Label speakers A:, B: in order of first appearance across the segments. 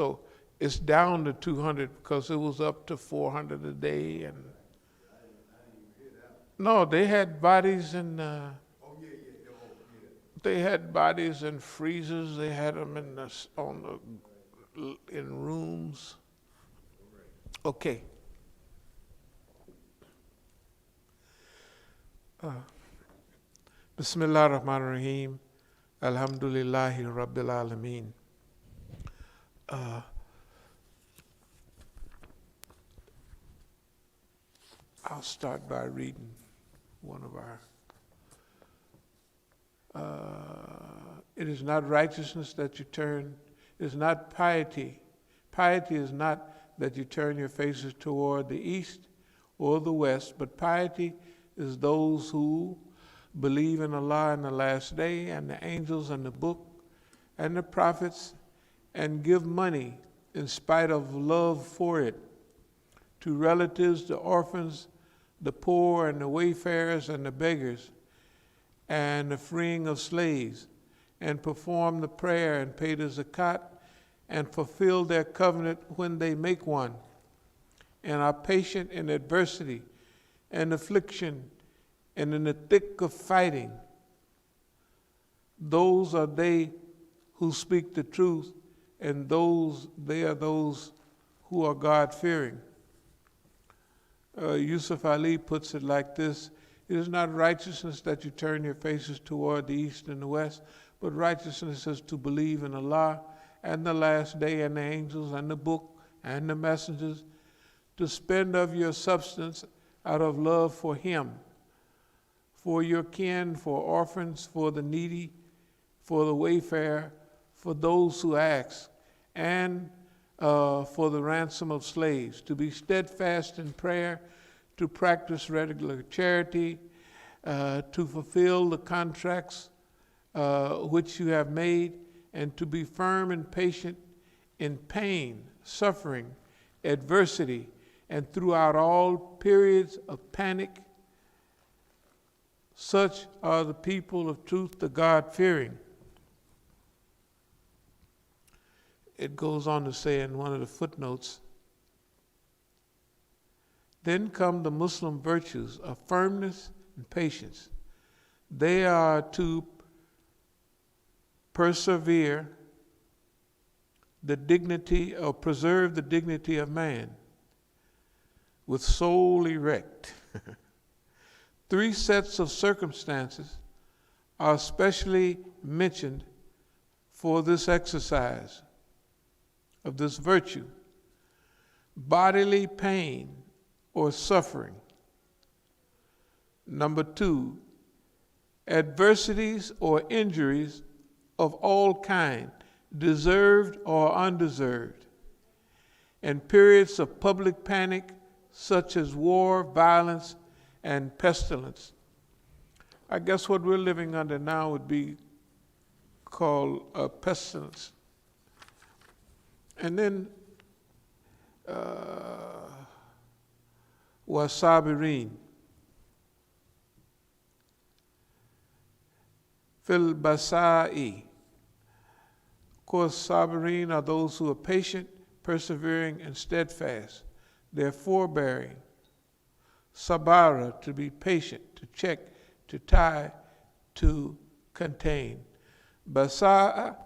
A: So it's down to 200 because it was up to 400 a day. And no, they had bodies in. They had bodies in freezers. They had them in in rooms. Okay. Bismillah ar-Rahman ar-Rahim. Alhamdulillahi Rabbil Alameen. I'll start by reading one of our. It is not righteousness that you turn, it is not piety. Piety is not that you turn your faces toward the east or the west, but piety is those who believe in Allah in the last day and the angels and the book and the prophets and give money in spite of love for it to relatives, the orphans, the poor and the wayfarers and the beggars, and the freeing of slaves, and perform the prayer and pay the zakat, and fulfill their covenant when they make one, and are patient in adversity and affliction, and in the thick of fighting. Those are they who speak the truth, and they are those who are God-fearing. Yusuf Ali puts it like this: it is not righteousness that you turn your faces toward the east and the west, but righteousness is to believe in Allah and the last day and the angels and the book and the messengers, to spend of your substance out of love for Him, for your kin, for orphans, for the needy, for the wayfarer, for those who ask, and for the ransom of slaves, to be steadfast in prayer, to practice regular charity, to fulfill the contracts which you have made, and to be firm and patient in pain, suffering, adversity, and throughout all periods of panic. Such are the people of truth, the God-fearing. It goes on to say in one of the footnotes, then come the Muslim virtues of firmness and patience. They are to persevere the dignity, or preserve the dignity of man with soul erect. 3 sets of circumstances are specially mentioned for this exercise of this virtue: bodily pain or suffering. Number 2, adversities or injuries of all kind, deserved or undeserved, and periods of public panic such as war, violence, and pestilence. I guess what we're living under now would be called a pestilence. And then As-Sabiqun fil basa'i. Of course, Sabiqun are those who are patient, persevering, and steadfast. They're forbearing. Sabara, to be patient, to check, to tie, to contain. Basa'a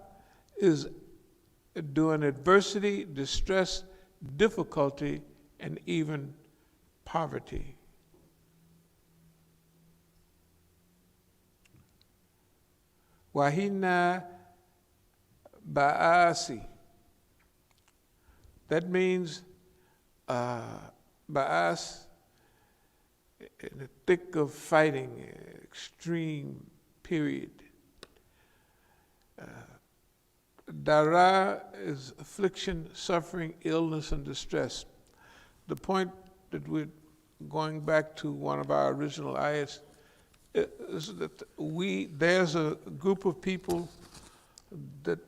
A: is during adversity, distress, difficulty, and even poverty. Wahina ba'asi. That means ba'as, in the thick of fighting, extreme period. Dara is affliction, suffering, illness, and distress. The point that we're going back to one of our original ayats is that there's a group of people that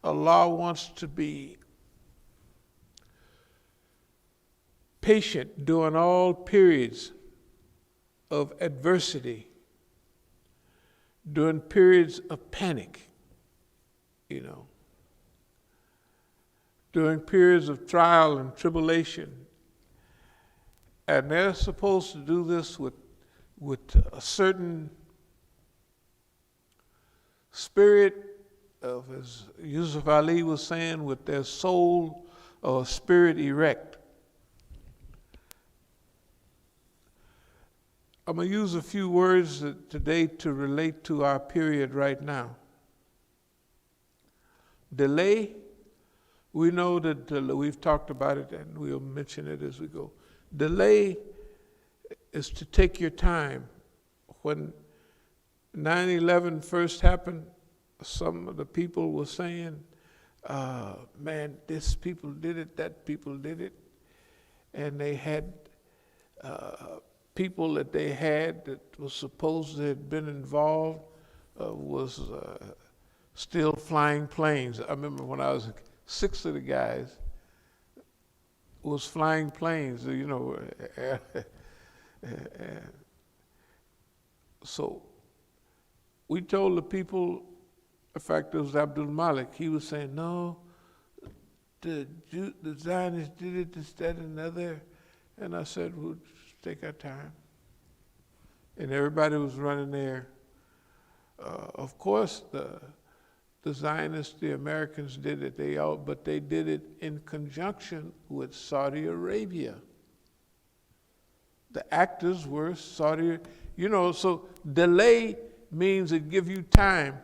A: Allah wants to be patient during all periods of adversity, during periods of panic, during periods of trial and tribulation. And they're supposed to do this with a certain spirit of, as Yusuf Ali was saying, with their soul or spirit erect. I'm going to use a few words today to relate to our period right now. Delay, we know that we've talked about it and we'll mention it as we go. Delay is to take your time. When 9/11 first happened, some of the people were saying, man, this people did it, that people did it. And they had people that they had that was supposed to have been involved was still flying planes. I remember when I was 6 of the guys was flying planes, you know. So we told the people, in fact, it was Abdul Malik, he was saying, no, the Zionists did it, this, that, and the other. And I said, we'll just take our time. And everybody was running there. Of course, the Zionists, the Americans did it, but they did it in conjunction with Saudi Arabia. The actors were Saudi, you know, so delay means it give you time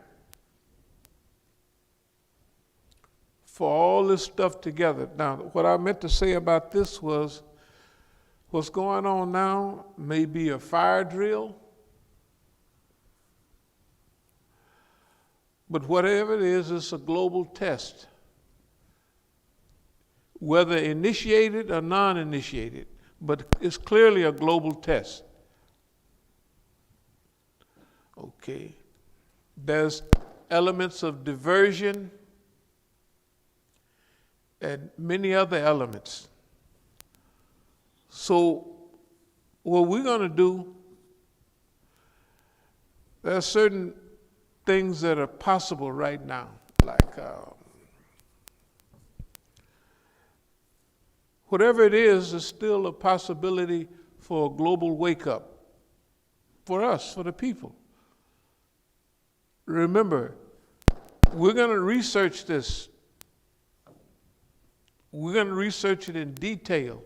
A: for all this stuff together. Now, what I meant to say about this was, what's going on now may be a fire drill, but whatever it is, it's a global test, whether initiated or non-initiated, but it's clearly a global test. Okay. There's elements of diversion and many other elements. So what we're going to do, there are certain things that are possible right now, like whatever it is, there's still a possibility for a global wake-up for us, for the people. Remember, we're going to research this. We're going to research it in detail.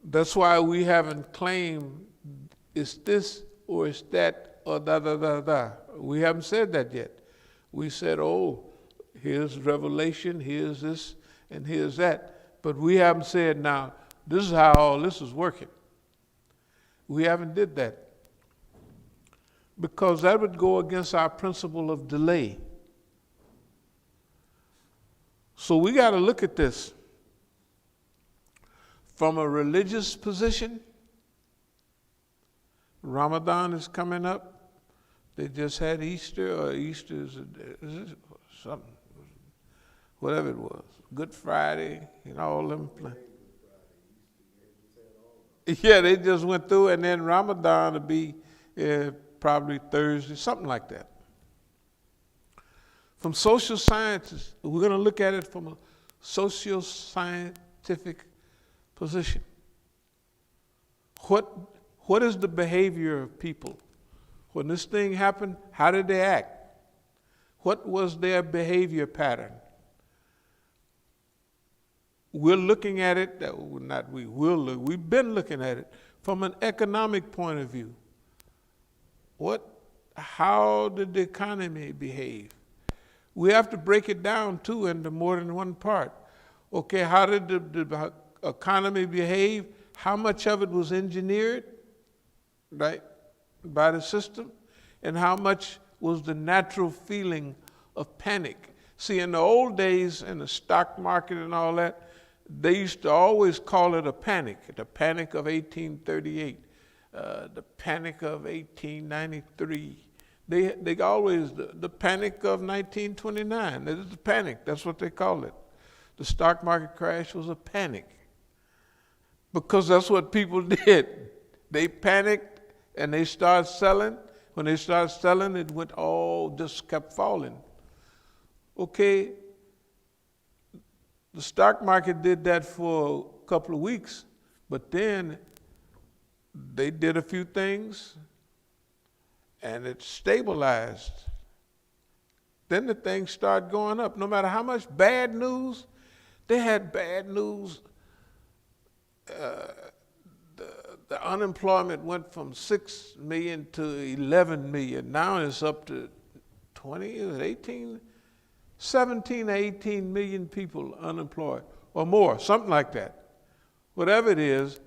A: That's why we haven't claimed it's this or it's that or da. We haven't said that yet. We said, oh, here's revelation, here's this, and here's that. But we haven't said, now, this is how all this is working. We haven't did that. Because that would go against our principle of delay. So we got to look at this from a religious position. Ramadan is coming up. They just had Easter, or Easter is something, whatever it was. Good Friday, and all them. Yeah, they just went through, and then Ramadan will be probably Thursday, something like that. From social sciences, we're going to look at it from a socio-scientific position. What is the behavior of people? When this thing happened, how did they act? What was their behavior pattern? We're looking at it, we've been looking at it from an economic point of view. How did the economy behave? We have to break it down too into more than one part. Okay, how did the economy behave? How much of it was engineered, right, by the system? And how much was the natural feeling of panic? See, in the old days, in the stock market and all that, they used to always call it a panic, the panic of 1838, the panic of 1893. They always, the panic of 1929, that is the panic, that's what they call it. The stock market crash was a panic. Because that's what people did. They panicked and they started selling. When they started selling, it went all, just kept falling. Okay, the stock market did that for a couple of weeks, but then they did a few things and it stabilized. Then the thing started going up. No matter how much bad news, they had bad news. The unemployment went from 6 million to 11 million. Now it's up to 17 or 18 million people unemployed or more, something like that. Whatever it is,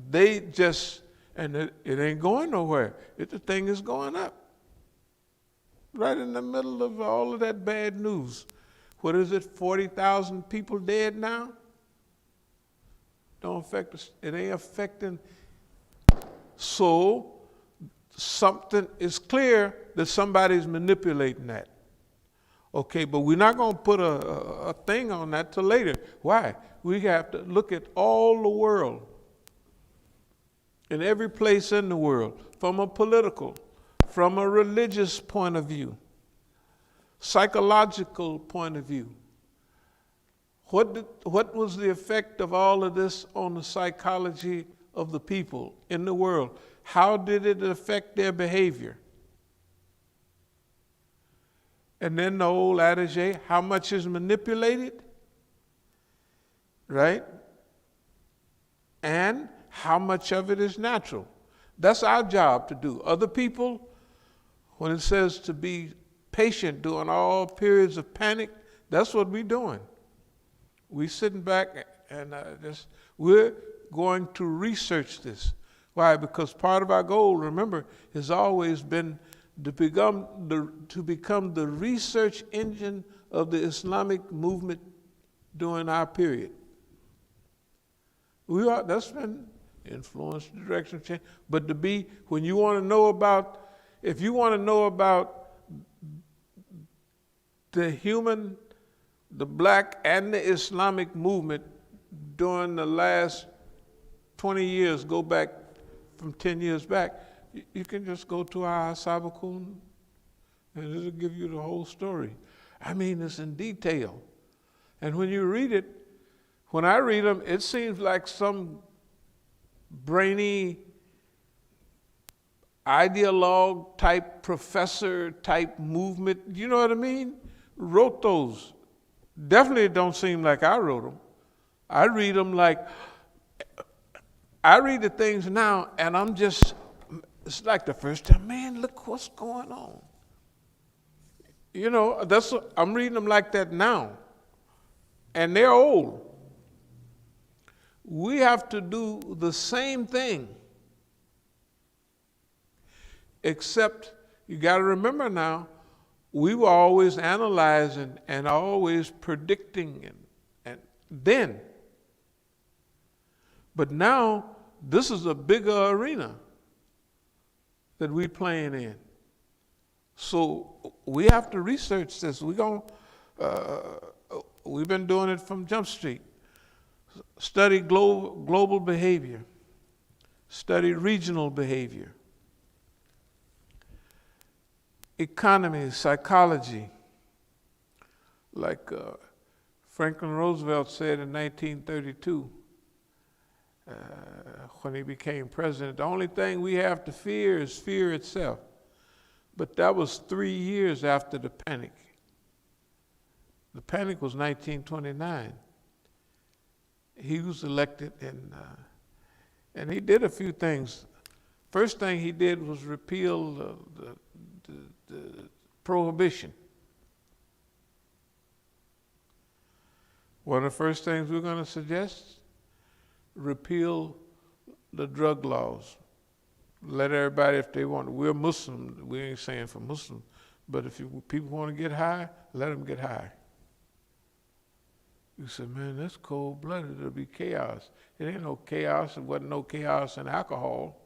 A: they just, and it ain't going nowhere. The thing is going up. Right in the middle of all of that bad news. What is it, 40,000 people dead now? Don't affect us. It ain't affecting. So something is clear that somebody's manipulating that. Okay, but we're not going to put a thing on that till later. Why? We have to look at all the world, in every place in the world, from a political, from a religious point of view, psychological point of view. What was the effect of all of this on the psychology of the people in the world? How did it affect their behavior? And then the old adage, how much is manipulated, right? And how much of it is natural? That's our job to do. Other people, when it says to be patient during all periods of panic, that's what we're doing. We're sitting back and we're going to research this. Why? Because part of our goal, remember, has always been to become the research engine of the Islamic movement during our period. That's been influence, direction, change. But to be, when you want to know about, if you want to know about the black and the Islamic movement during the last 20 years, go back from 10 years back, you can just go to our As-Sabiqun and it'll give you the whole story. I mean, it's in detail. And when you read it, when I read them, it seems like some brainy ideologue type, professor type movement, you know what I mean? Wrote those. Definitely don't seem like I wrote them. I read them like, I read the things now and I'm just, it's like the first time, man, look what's going on. You know, I'm reading them like that now. And they're old. We have to do the same thing. Except, you got to remember now, we were always analyzing and always predicting and then. But now, this is a bigger arena that we're playing in. So we have to research this. We've been doing it from Jump Street. Study global behavior. Study regional behavior. Economy, psychology. Like Franklin Roosevelt said in 1932, when he became president, the only thing we have to fear is fear itself. But that was 3 years after the panic. The panic was 1929. He was elected and he did a few things. First thing he did was repeal the prohibition. One of the first things we're going to suggest, repeal the drug laws. Let everybody, if they want, we're Muslim, we ain't saying for Muslims, but if people want to get high, let them get high. You say, man, that's cold-blooded, it'll be chaos. It ain't no chaos, it wasn't no chaos in alcohol,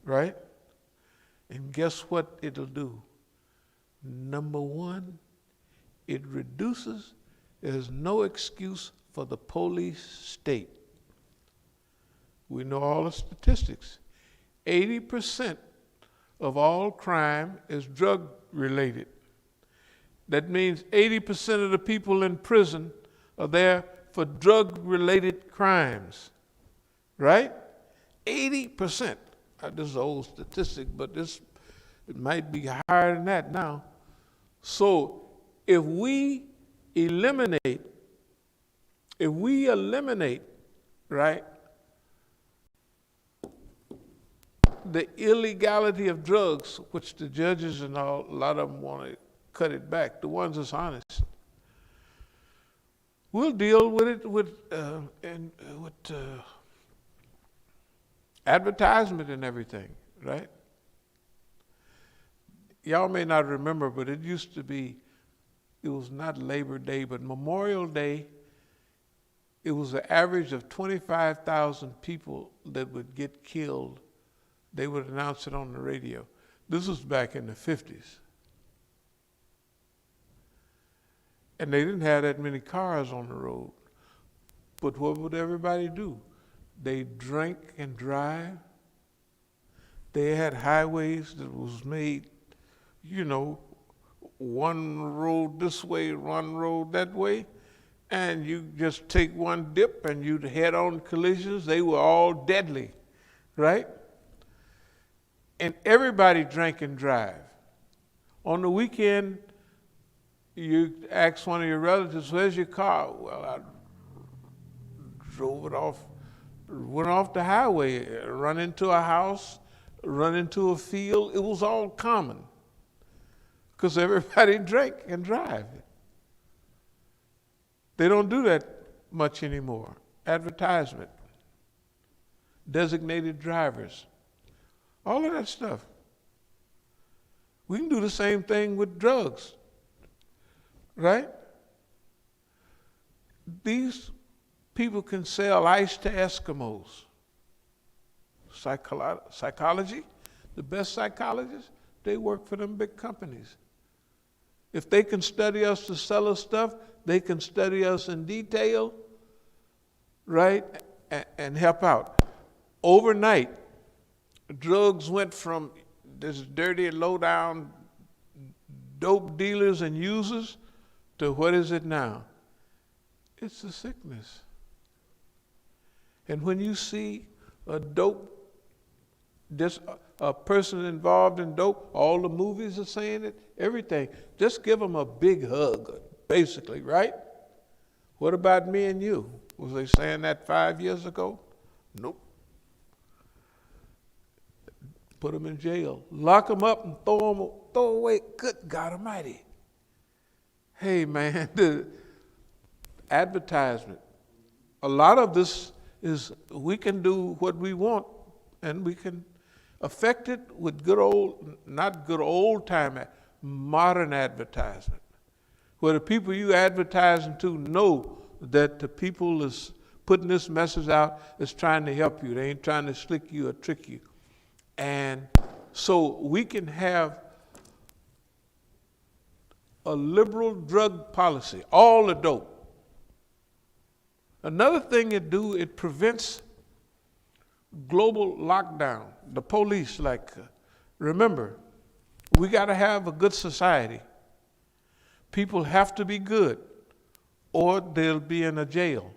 A: right? And guess what it'll do? Number one, it reduces, there's no excuse for the police state. We know all the statistics. 80% of all crime is drug related. That means 80% of the people in prison are there for drug-related crimes, right? 80%. This is an old statistic, but it might be higher than that now. So if we eliminate, right, the illegality of drugs, which the judges and a lot of them want to cut it back, the ones that's honest, we'll deal with it with advertisement and everything, right? Y'all may not remember, but it used to be, it was not Labor Day, but Memorial Day, it was an average of 25,000 people that would get killed. They would announce it on the radio. This was back in the 50s. And they didn't have that many cars on the road. But what would everybody do? They drank and drive. They had highways that was made, one road this way, one road that way, and you just take one dip and you'd head on collisions. They were all deadly, right? And everybody drank and drive. On the weekend, you ask one of your relatives, where's your car? Well, I drove it off, went off the highway, run into a house, run into a field. It was all common because everybody drank and drive. They don't do that much anymore. Advertisement, designated drivers, all of that stuff. We can do the same thing with drugs, right? These people can sell ice to Eskimos. Psychology, the best psychologists, they work for them big companies. If they can study us to sell us stuff, they can study us in detail, right, and help out. Overnight, drugs went from this dirty, low-down dope dealers and users to what is it now? It's a sickness. And when you see a person involved in dope, all the movies are saying it, everything, just give them a big hug, basically, right? What about me and you? Was they saying that 5 years ago? Nope. Put them in jail. Lock them up and throw away. Good God Almighty. Hey, man, the advertisement. A lot of this is we can do what we want and we can affect it with good old, not good old time, modern advertisement. Where the people you advertising to know that the people is putting this message out is trying to help you. They ain't trying to slick you or trick you. And so we can have a liberal drug policy, all the dope. Another thing it prevents global lockdown. The police, remember, we got to have a good society. People have to be good or they'll be in a jail.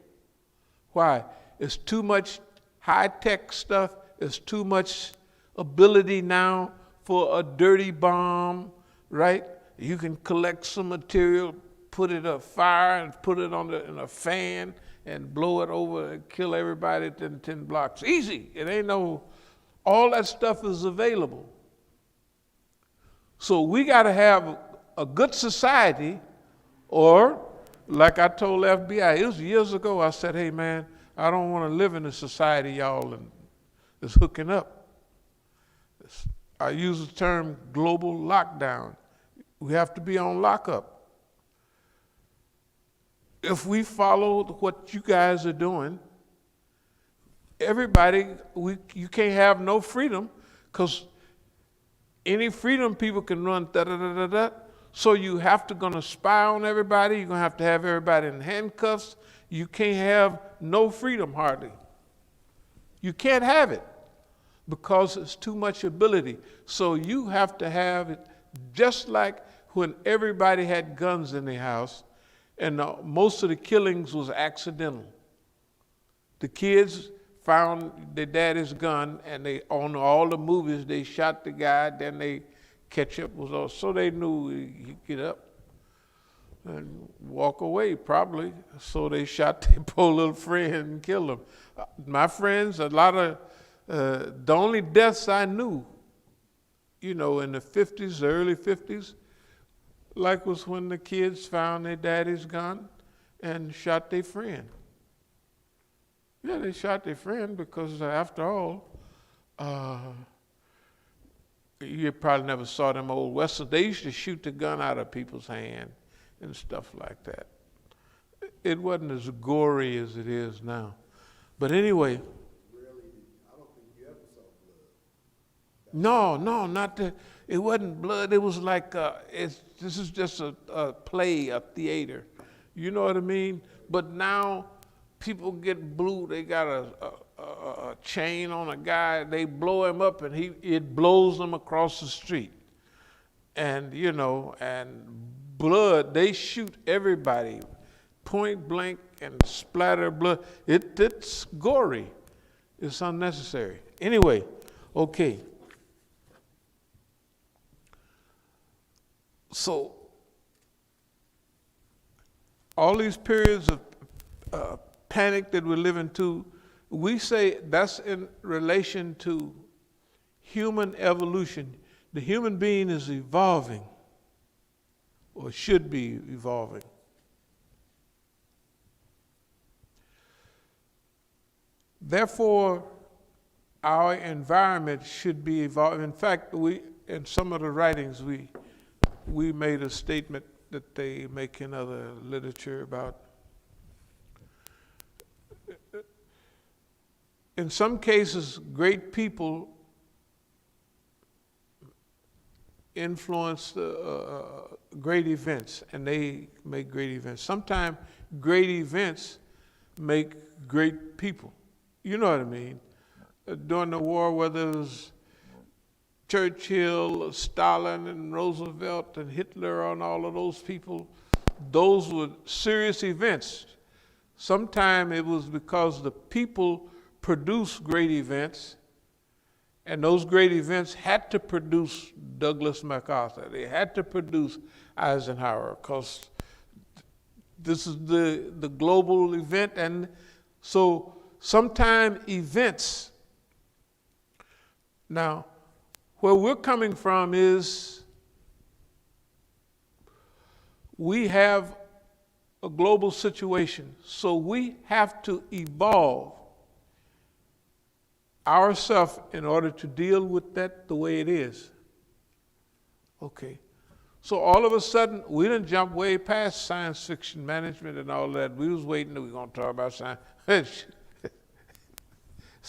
A: Why? It's too much high-tech stuff. It's too much ability now for a dirty bomb, right? You can collect some material, put it on fire and put it in a fan and blow it over and kill everybody within 10 blocks. Easy. It ain't all that stuff is available. So we got to have a good society, or like I told FBI, it was years ago, I said, hey man, I don't want to live in a society y'all is hooking up. I use the term global lockdown. We have to be on lockup. If we follow what you guys are doing, everybody, you can't have no freedom, because any freedom people can run da-da-da-da-da. So you have to gonna spy on everybody. You're gonna have everybody in handcuffs. You can't have no freedom hardly. You can't have it because it's too much ability. So you have to have it just like when everybody had guns in their house, and most of the killings was accidental. The kids found their daddy's gun, and they on all the movies they shot the guy. Then they catch up was all, so they knew he'd get up and walk away probably. So they shot their poor little friend and killed him. My friends, a lot of the only deaths I knew, in the 50s, early 50s, like was when the kids found their daddy's gun and shot their friend. Yeah, they shot their friend because after all, you probably never saw them old Westerns. They used to shoot the gun out of people's hand and stuff like that. It wasn't as gory as it is now. But anyway.
B: Really, I don't think you ever saw blood.
A: No, not that. It wasn't blood. It was like, this is just a play, a theater. You know what I mean? But now people get blue. They got a chain on a guy. They blow him up, and it blows them across the street. And and blood. They shoot everybody, point blank, and splatter blood. It's gory. It's unnecessary. Anyway, okay. So all these periods of panic that we're living through, we say that's in relation to human evolution. The human being is evolving, or should be evolving. Therefore, our environment should be evolving. In fact, in some of the writings, we made a statement that they make in other literature about, in some cases, great people influence great events, and they make great events. Sometimes great events make great people. You know what I mean? During the war, whether it was Churchill, Stalin, and Roosevelt, and Hitler, and all of those people, those were serious events. Sometimes it was because the people produced great events, and those great events had to produce Douglas MacArthur. They had to produce Eisenhower, because this is the global event. And so sometimes events. Now, where we're coming from is we have a global situation, so we have to evolve ourselves in order to deal with that the way it is. Okay. So all of a sudden, we didn't jump way past science fiction management and all that. We was waiting that we were going to talk about science. It's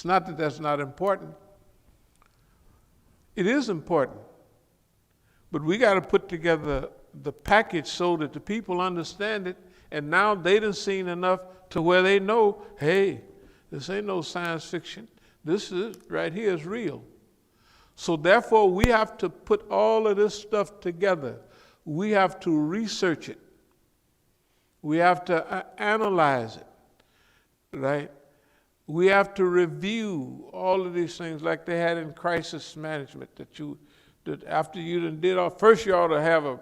A: not that that's not important. It is important. But we got to put together the package so that the people understand it, and now they done seen enough to where they know, hey, this ain't no science fiction. This is right here is real. So therefore, we have to put all of this stuff together. We have to research it. We have to analyze it, right? We have to review all of these things like they had in crisis management, that after you done did all, first you ought to have a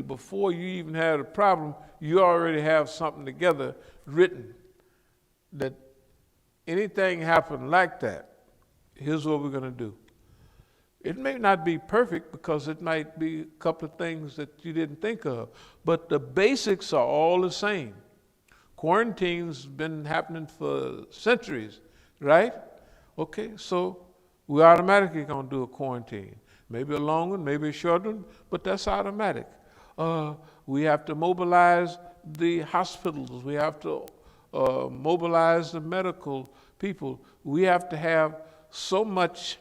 A: before you even had a problem, you already have something together written that anything happen like that, here's what we're going to do. It may not be perfect because it might be a couple of things that you didn't think of, but the basics are all the same. Quarantine's been happening for centuries, right? Okay, so we're automatically going to do a quarantine. Maybe a long one, maybe a short one, but that's automatic. We have to mobilize the hospitals. We have to mobilize the medical people. We have to have so much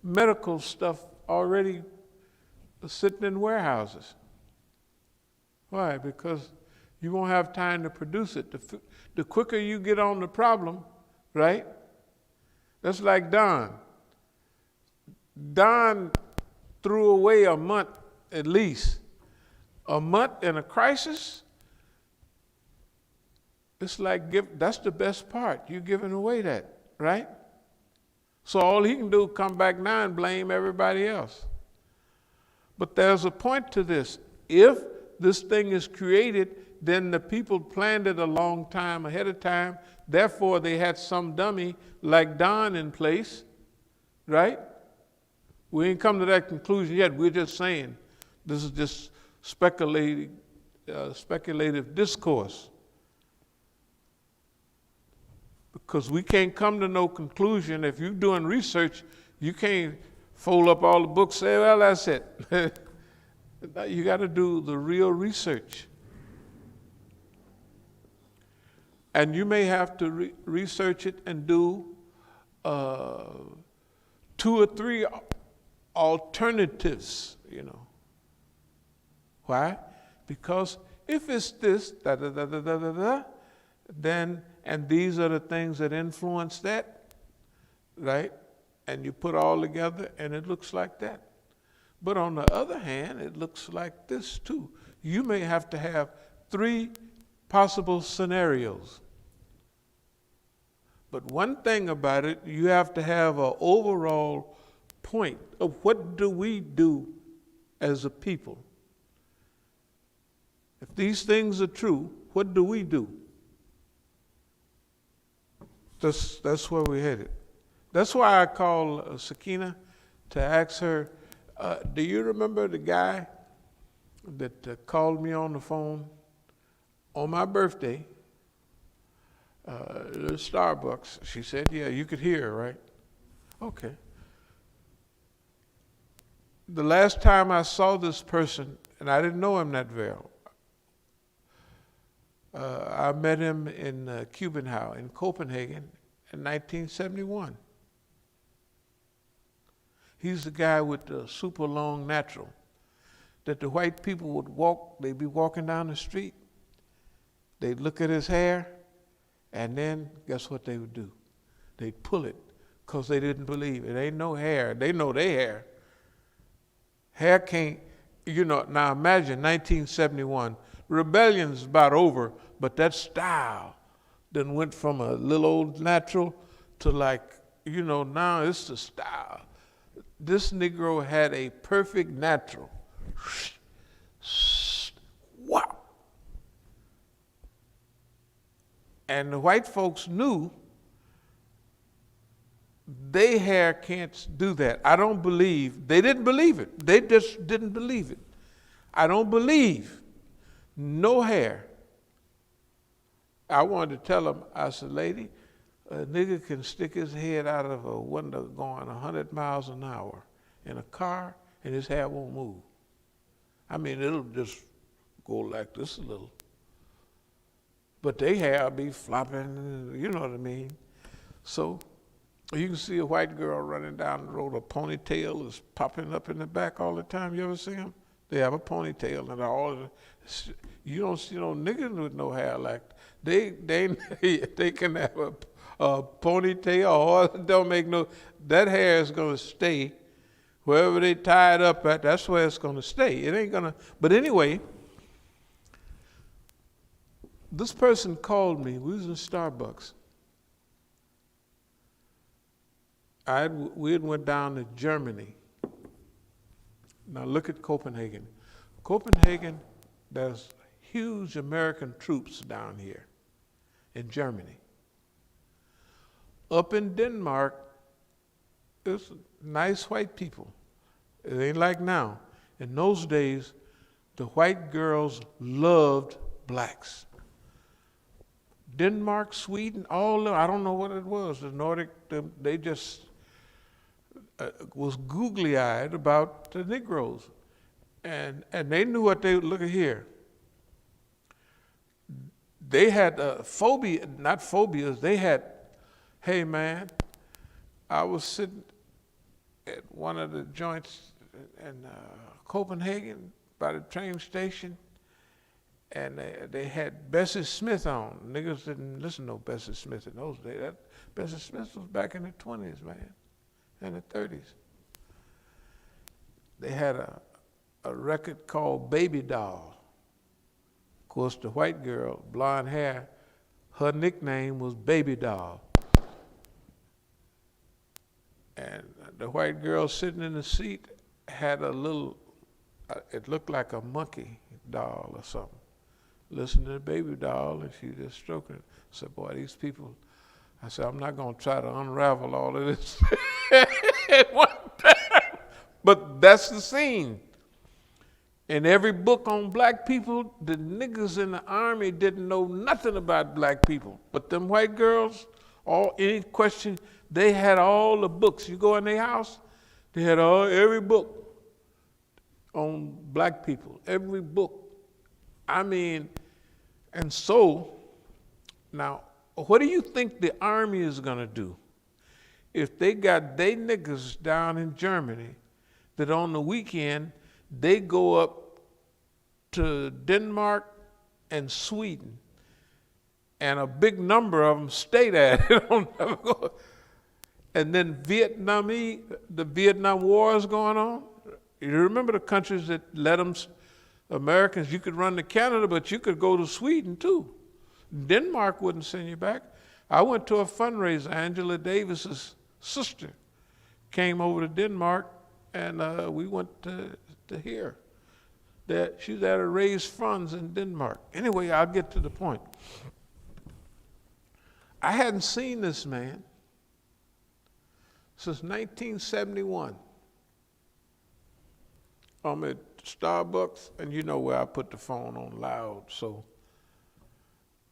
A: medical stuff already sitting in warehouses. Why? Because you won't have time to produce it. The quicker you get on the problem, right? That's like Don. Don threw away a month at least. A month in a crisis, it's like that's the best part. You're giving away that, right? So all he can do is come back now and blame everybody else. But there's a point to this. If this thing is created, then the people planned it a long time ahead of time. Therefore, they had some dummy like Don in place, right? We ain't come to that conclusion yet. We're just saying this is just speculative discourse. Because we can't come to no conclusion. If you're doing research, you can't fold up all the books and say, well, that's it. You got to do the real research. And you may have to research it and do 2 or 3 alternatives, you know. Why? Because if it's this, then, and these are the things that influence that, right? And you put all together and it looks like that. But on the other hand, it looks like this too. You may have to have 3 possible scenarios. But one thing about it, you have to have an overall point of what do we do as a people? If these things are true, what do we do? That's where we're headed. That's why I called Sakina to ask her, do you remember the guy that called me on the phone on my birthday, the Starbucks? She said, yeah, you could hear her, right? Okay. The last time I saw this person, and I didn't know him that well, I met him in Cubenhow in Copenhagen in 1971. He's the guy with the super long natural that the white people would walk, they'd be walking down the street, they'd look at his hair, and then guess what they would do? They'd pull it because they didn't believe it. Ain't no hair. They know their hair. Hair can't, you know, now imagine 1971. Rebellion's about over, but that style then went from a little old natural to like, you know, now it's the style. This Negro had a perfect natural. Wow. And the white folks knew their hair can't do that. I don't believe, they didn't believe it. They just didn't believe it. I don't believe no hair. I wanted to tell them, I said, lady, a nigga can stick his head out of a window going 100 miles an hour in a car and his hair won't move. I mean, it'll just go like this a little. But their hair will be flopping, you know what I mean? So you can see a white girl running down the road, a ponytail is popping up in the back all the time. You ever see them? They have a ponytail and all. You don't see no niggas with no hair like that. They can have a ponytail or it don't make no, that hair is gonna stay wherever they tie it up at, that's where it's gonna stay. It ain't gonna, but anyway, this person called me, we was in Starbucks. We had went down to Germany. Now look at Copenhagen. Copenhagen, there's huge American troops down here in Germany. Up in Denmark, there's nice white people. It ain't like now. In those days, the white girls loved blacks. Denmark, Sweden, all I don't know what it was. The Nordic, they just was googly-eyed about the Negroes. And they knew what they would look at here. They had phobia, not phobias, they had, hey man, I was sitting at one of the joints in Copenhagen by the train station, and they had Bessie Smith on. Niggas didn't listen to Bessie Smith in those days. Bessie Smith was back in the 20s, man, and the 30s. they had a record called Baby Doll. Of course, the white girl, blonde hair, her nickname was Baby Doll. And the white girl sitting in the seat had a little, it looked like a monkey doll or something. Listening to the Baby Doll, and she just stroking it. I said, boy, these people, I said, I'm not going to try to unravel all of this at one time. But that's the scene. In every book on black people, the niggas in the army didn't know nothing about black people. But them white girls, any question, they had all the books. You go in their house, they had every book on black people, every book. I mean, and so, now, what do you think the army is gonna do if they got they niggas down in Germany that on the weekend they go up to Denmark and Sweden, and a big number of them stay there. They don't ever go. And then the Vietnam War is going on. You remember the countries that let them, Americans, you could run to Canada, but you could go to Sweden too. Denmark wouldn't send you back. I went to a fundraiser. Angela Davis's sister came over to Denmark, and we went to hear that she's there to raise funds in Denmark. Anyway, I'll get to the point. I hadn't seen this man since 1971. I'm at Starbucks, and you know where I put the phone on loud, so,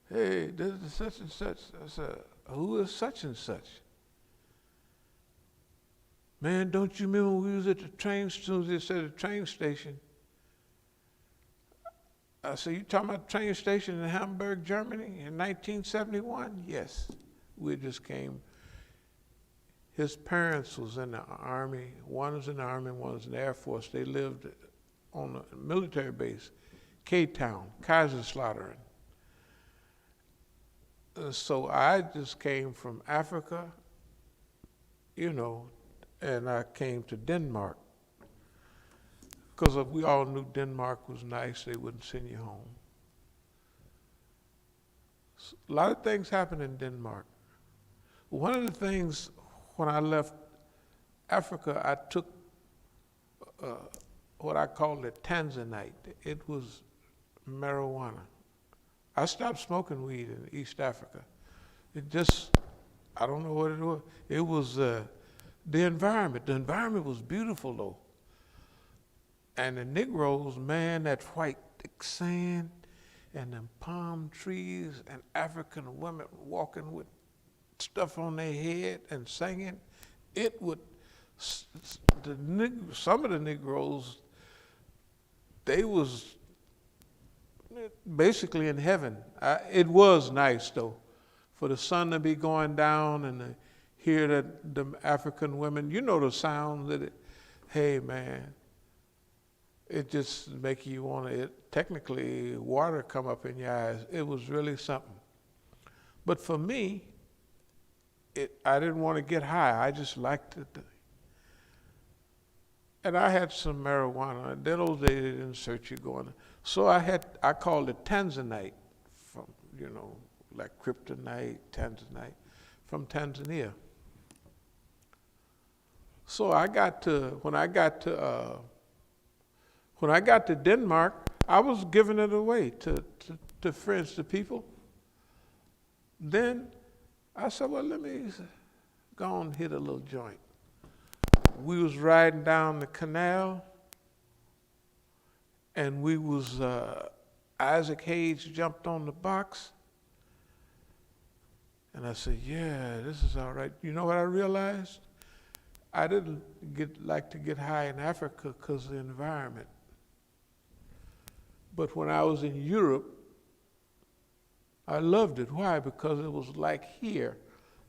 A: hey, this is such and such. I said, who is such and such? Man, don't you remember when we was at the train station? I said, you talking about the train station in Hamburg, Germany in 1971? Yes, we just came. His parents was in the Army. One was in the Army, one was in the Air Force. They lived on a military base, K-Town, Kaiserslautern. So I just came from Africa, you know, and I came to Denmark. Because we all knew Denmark was nice, they wouldn't send you home. So a lot of things happened in Denmark. One of the things, when I left Africa, I took what I called a Tanzanite. It was marijuana. I stopped smoking weed in East Africa. It just, I don't know what it was. It was the environment. The environment was beautiful though. And the Negroes, man, that white thick sand and them palm trees and African women walking with stuff on their head and singing, it would, some of the Negroes, they was basically in heaven. It was nice though, for the sun to be going down and to hear that the African women, you know the sound that it, hey man, it just make you want to, technically water come up in your eyes. It was really something. But for me, I didn't want to get high. I just liked it. And I had some marijuana. In those days, they didn't search you going. So I called it Tanzanite, from, you know, like kryptonite, Tanzanite, from Tanzania. So when I got to Denmark, I was giving it away to friends, to people. Then I said, well, let me go and hit a little joint. We was riding down the canal, and we was, Isaac Hayes jumped on the box, and I said, yeah, this is all right. You know what I realized? I didn't like to get high in Africa because of the environment. But when I was in Europe, I loved it. Why? Because it was like here.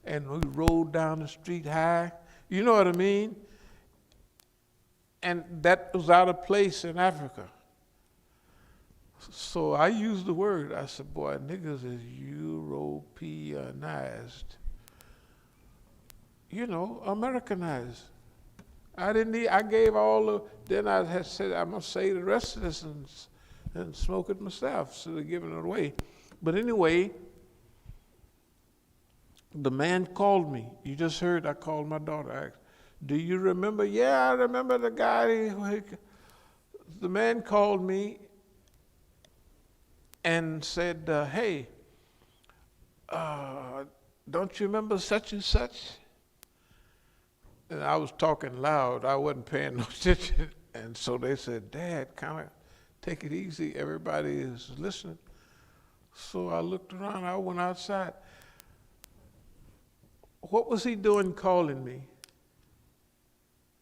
A: And we rode down the street high. You know what I mean? And that was out of place in Africa. So I used the word. I said, boy, niggas is Europeanized. You know, Americanized. I didn't eat. I gave all the. Then I had said I'm gonna save the rest of this and smoke it myself instead of giving it away. But anyway, the man called me. You just heard I called my daughter. I asked, do you remember? Yeah, I remember the guy. The man called me and said, hey, don't you remember such and such? And I was talking loud. I wasn't paying no attention. And so they said, Dad, kind of take it easy. Everybody is listening. So I looked around. I went outside. What was he doing calling me?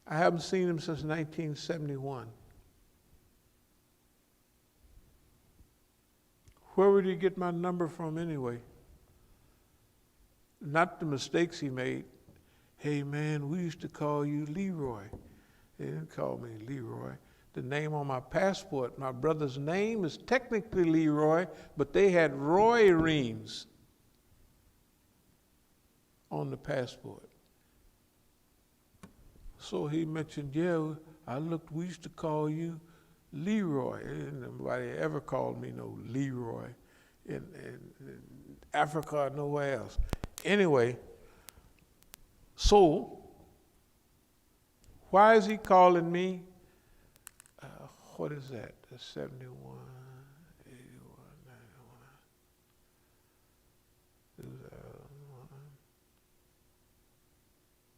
A: I haven't seen him since 1971. Where would he get my number from anyway? Not the mistakes he made. Hey man, we used to call you Leroy. They didn't call me Leroy. The name on my passport, my brother's name is technically Leroy, but they had Roy Reams on the passport. So he mentioned, yeah, I looked, we used to call you Leroy. And nobody ever called me no Leroy in Africa or nowhere else. Anyway, so why is he calling me? What is that? That's 71, 81, 91, 2001.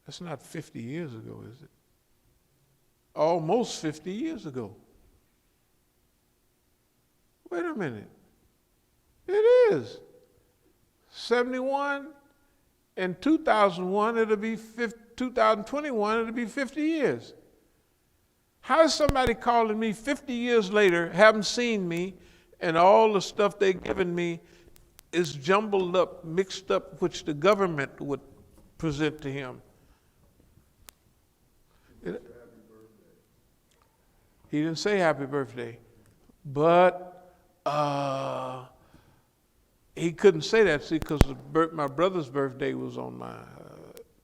A: That's not 50 years ago, is it? Almost 50 years ago. Wait a minute. It is. 71 and 2001, it'll be 2021, it'll be 50 years. How is somebody calling me 50 years later, haven't seen me, and all the stuff they've given me is jumbled up, mixed up, which the government would present to him? He didn't say happy birthday, but he couldn't say that, see, because my brother's birthday was on my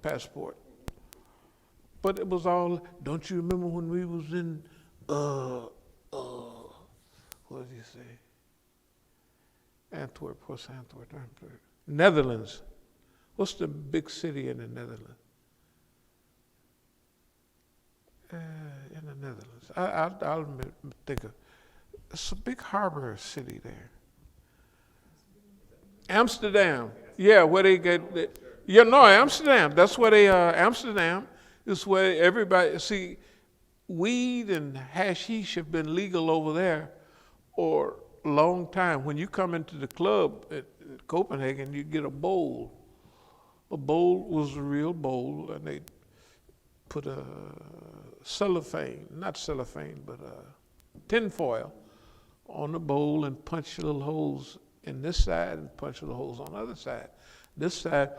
A: passport. But it was all, don't you remember when we was in, what did he say? Antwerp, what's Antwerp? Netherlands. What's the big city in the Netherlands? In the Netherlands. I'll think of, it's a big harbor city there. Amsterdam. Yeah, where they get, Amsterdam. That's where they, Amsterdam is where everybody, see, weed and hashish have been legal over there for a long time. When you come into the club at Copenhagen, you get a bowl. A bowl was a real bowl, and they put a cellophane, not cellophane, but tin foil on the bowl and punch little holes in this side and punch little holes on the other side. This side,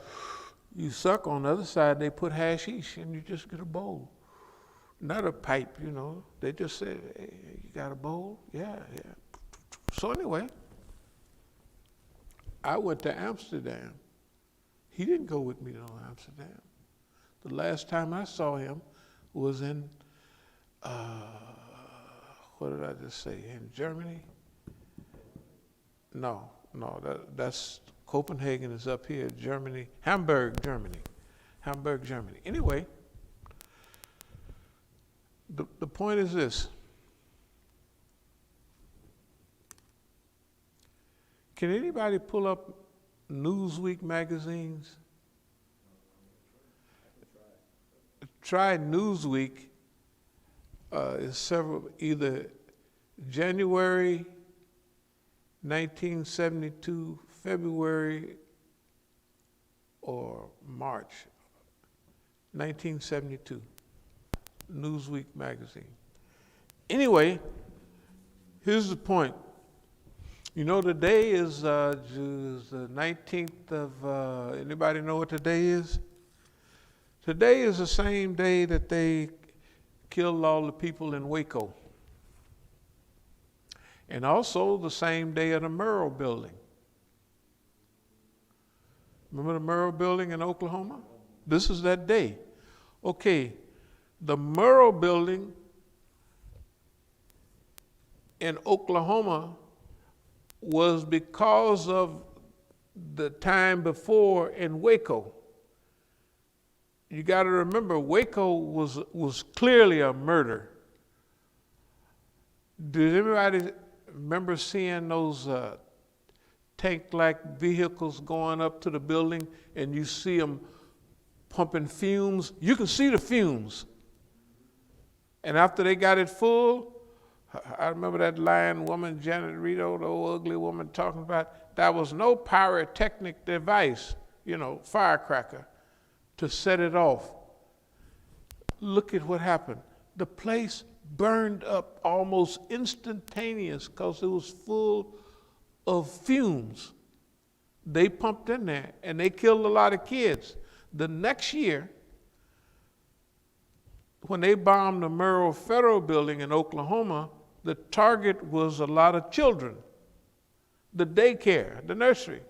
A: you suck, on the other side, they put hashish and you just get a bowl. Not a pipe, you know. They just said, hey, you got a bowl? Yeah. So anyway, I went to Amsterdam. He didn't go with me to Amsterdam. The last time I saw him was in, what did I just say, in Germany? No, that's Copenhagen is up here, Germany, Hamburg, Germany. Anyway, the point is this. Can anybody pull up Newsweek magazines? Try Newsweek. Is several, either January 1972, February, or March 1972, Newsweek magazine. Anyway, here's the point. You know, today is the 19th of, anybody know what today is? Today is the same day that they killed all the people in Waco. And also the same day of the Murrah building. Remember the Murrah building in Oklahoma? This is that day. Okay, The Murrah building in Oklahoma was because of the time before in Waco. You got to remember, Waco was clearly a murder. Did anybody remember seeing those tank-like vehicles going up to the building, and you see them pumping fumes? You can see the fumes. And after they got it full, I remember that lying woman, Janet Rito, the old ugly woman, talking about there was no pyrotechnic device, firecracker, to set it off. Look at what happened. The place burned up almost instantaneous because it was full of fumes. They pumped in there, and they killed a lot of kids. The next year, when they bombed the Murrah Federal Building in Oklahoma, the target was a lot of children, the daycare, the nursery.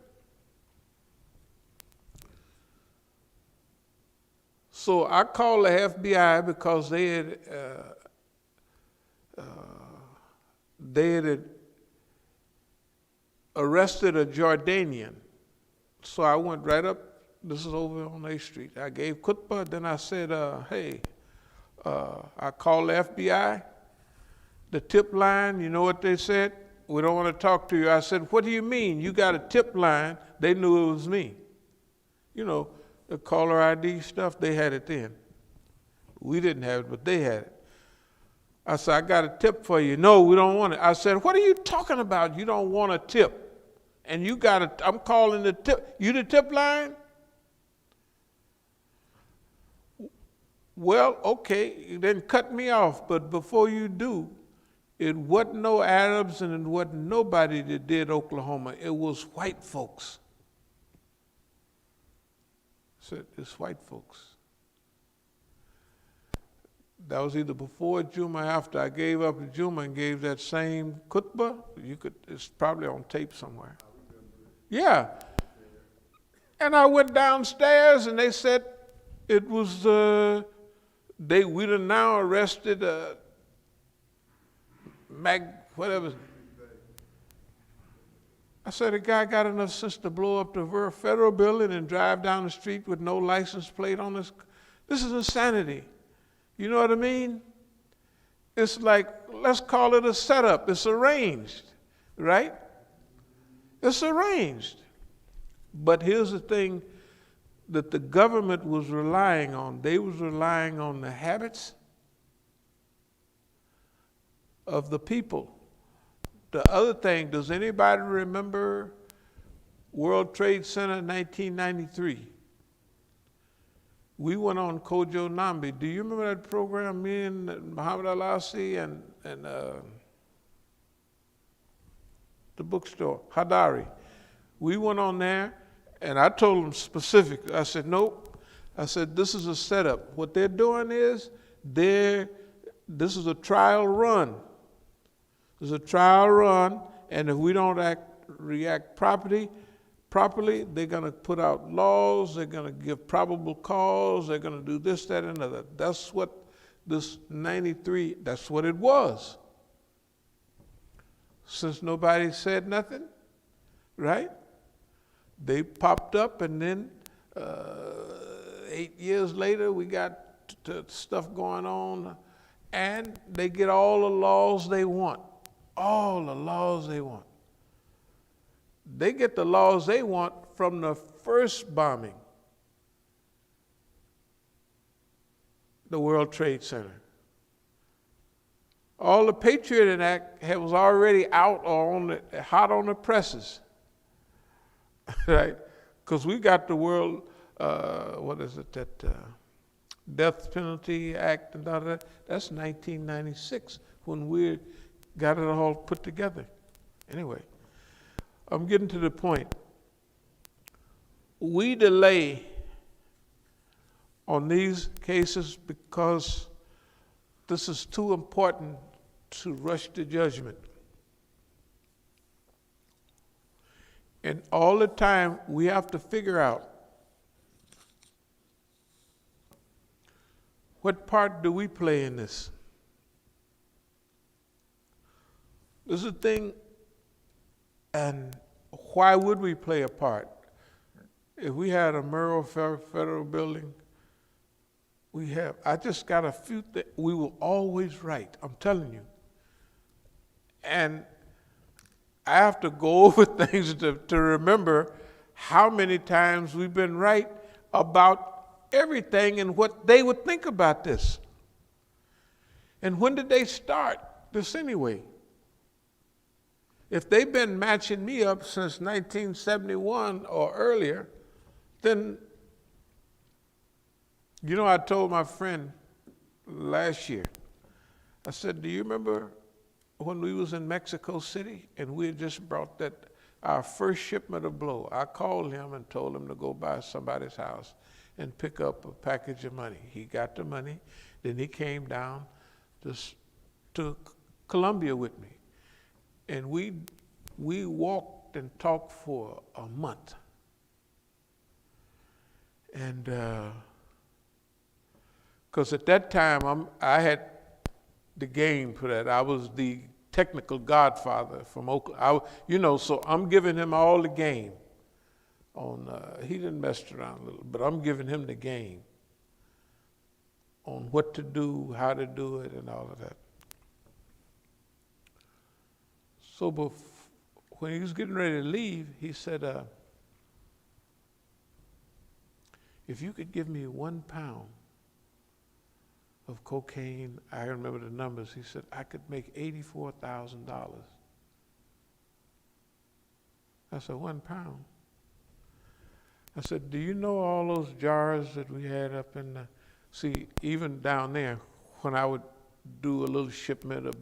A: So I called the FBI because they had arrested a Jordanian. So I went right up, this is over on A Street. I gave khutbah, then I said, I called the FBI, the tip line, you know what they said? We don't want to talk to you. I said, what do you mean? You got a tip line. They knew it was me. The caller ID stuff, they had it then. We didn't have it, but they had it. I said, I got a tip for you. No, we don't want it. I said, what are you talking about? You don't want a tip. And you got it. I'm calling the tip. You the tip line? Well, okay, then cut me off. But before you do, it wasn't no Arabs and it wasn't nobody that did Oklahoma. It was white folks. I said, it's white folks. That was either before Juma or after. I gave up the Juma and gave that same khutbah. It's probably on tape somewhere. Yeah. And I went downstairs and they said it was, we'd have now arrested whatever. I said, the guy got enough sense to blow up the federal building and drive down the street with no license plate on this. This is insanity. You know what I mean? It's like, let's call it a setup. It's arranged, right? It's arranged. But here's the thing that the government was relying on. They was relying on the habits of the people. The other thing, does anybody remember World Trade Center 1993? We went on Kojo Nambi. Do you remember that program, me and Muhammad Al-Asi and the bookstore, Hadari? We went on there, and I told them specifically, I said, nope. I said, this is a setup. What they're doing is, this is a trial run. There's a trial run, and if we don't react properly, they're going to put out laws, they're going to give probable cause, they're going to do this, that, and other. That's what this 93, that's what it was. Since nobody said nothing, right? They popped up, and then 8 years later, we got stuff going on, and they get all the laws they want. All the laws they want. They get the laws they want from the first bombing, the World Trade Center. All the Patriot Act was already out or hot on the presses, right? Because we got the world, Death Penalty Act and all that. That's 1996 when we got it all put together. Anyway, I'm getting to the point. We delay on these cases because this is too important to rush to judgment. And all the time we have to figure out What part do we play in this? This is the thing, and why would we play a part? If we had a Murrah Federal Building, I just got a few things, we were always right, I'm telling you. And I have to go over things to remember how many times we've been right about everything and what they would think about this. And when did they start this anyway? If they've been matching me up since 1971 or earlier, then, you know, I told my friend last year, I said, do you remember when we was in Mexico City and we had just brought our first shipment of blow? I called him and told him to go by somebody's house and pick up a package of money. He got the money, then he came down to Colombia with me. And we walked and talked for a month. And because at that time I had the game for that. I was the technical godfather from Oakland. So I'm giving him all the game. He didn't mess around a little, but I'm giving him the game on what to do, how to do it, and all of that. So when he was getting ready to leave, he said, if you could give me 1 pound of cocaine, I remember the numbers, he said, I could make $84,000. I said, 1 pound? I said, do you know all those jars that we had up in the, see, even down there, when I would do a little shipment of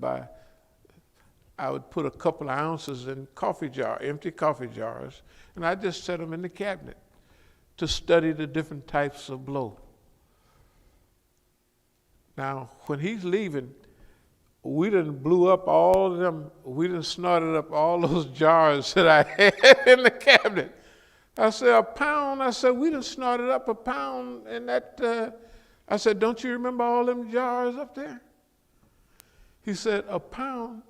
A: I would put a couple of ounces in empty coffee jars, and I just set them in the cabinet to study the different types of blow. Now, when he's leaving, we done blew up all of them, we done snorted up all those jars that I had in the cabinet. I said, 1 pound? I said, we done snorted up 1 pound in that, I said, don't you remember all them jars up there? He said, 1 pound?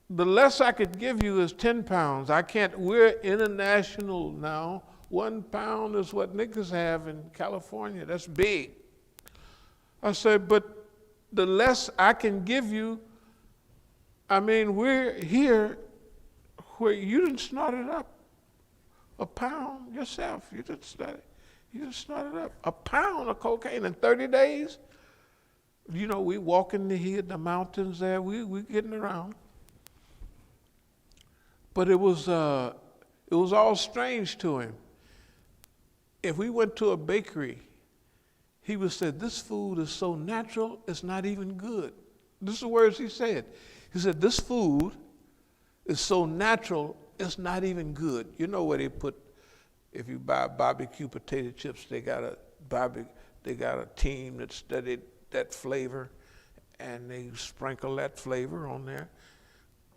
A: The less I could give you is 10 pounds. I can't, we're international now. 1 pound is what niggas have in California. That's big. I said, but the less I can give you, I mean, we're here where you didn't snort it up. 1 pound yourself. You didn't snort it up. 1 pound of cocaine in 30 days? You know, we walking the mountains there, we getting around. But it was all strange to him. If we went to a bakery, he would say, this food is so natural, it's not even good. This is the words he said. He said, this food is so natural, it's not even good. You know where they put, if you buy barbecue potato chips, they got a team that studied that flavor, and they sprinkle that flavor on there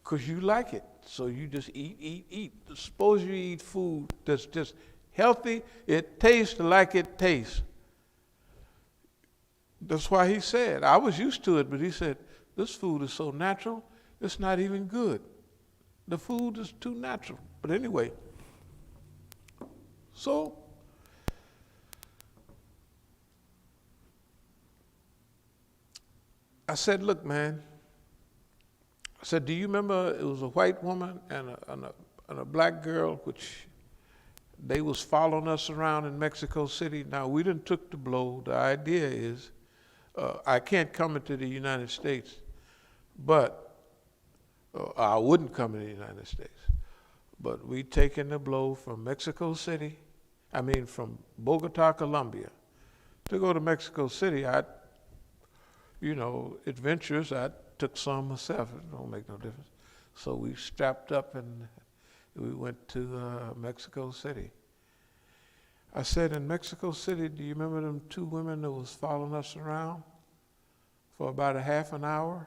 A: because you like it. So you just eat. Suppose you eat food that's just healthy, it tastes like it tastes. That's why he said, I was used to it, but he said, this food is so natural, it's not even good. The food is too natural. But anyway, so I said, look, man, I said, do you remember it was a white woman and a black girl, which they was following us around in Mexico City. Now, we done took the blow. The idea is, I can't come into the United States, but I wouldn't come in the United States. But we taken the blow from from Bogota, Colombia, to go to Mexico City. Adventurous, I took some myself. It don't make no difference. So we strapped up and we went to Mexico City. I said, in Mexico City, do you remember them 2 women that was following us around for about a half an hour?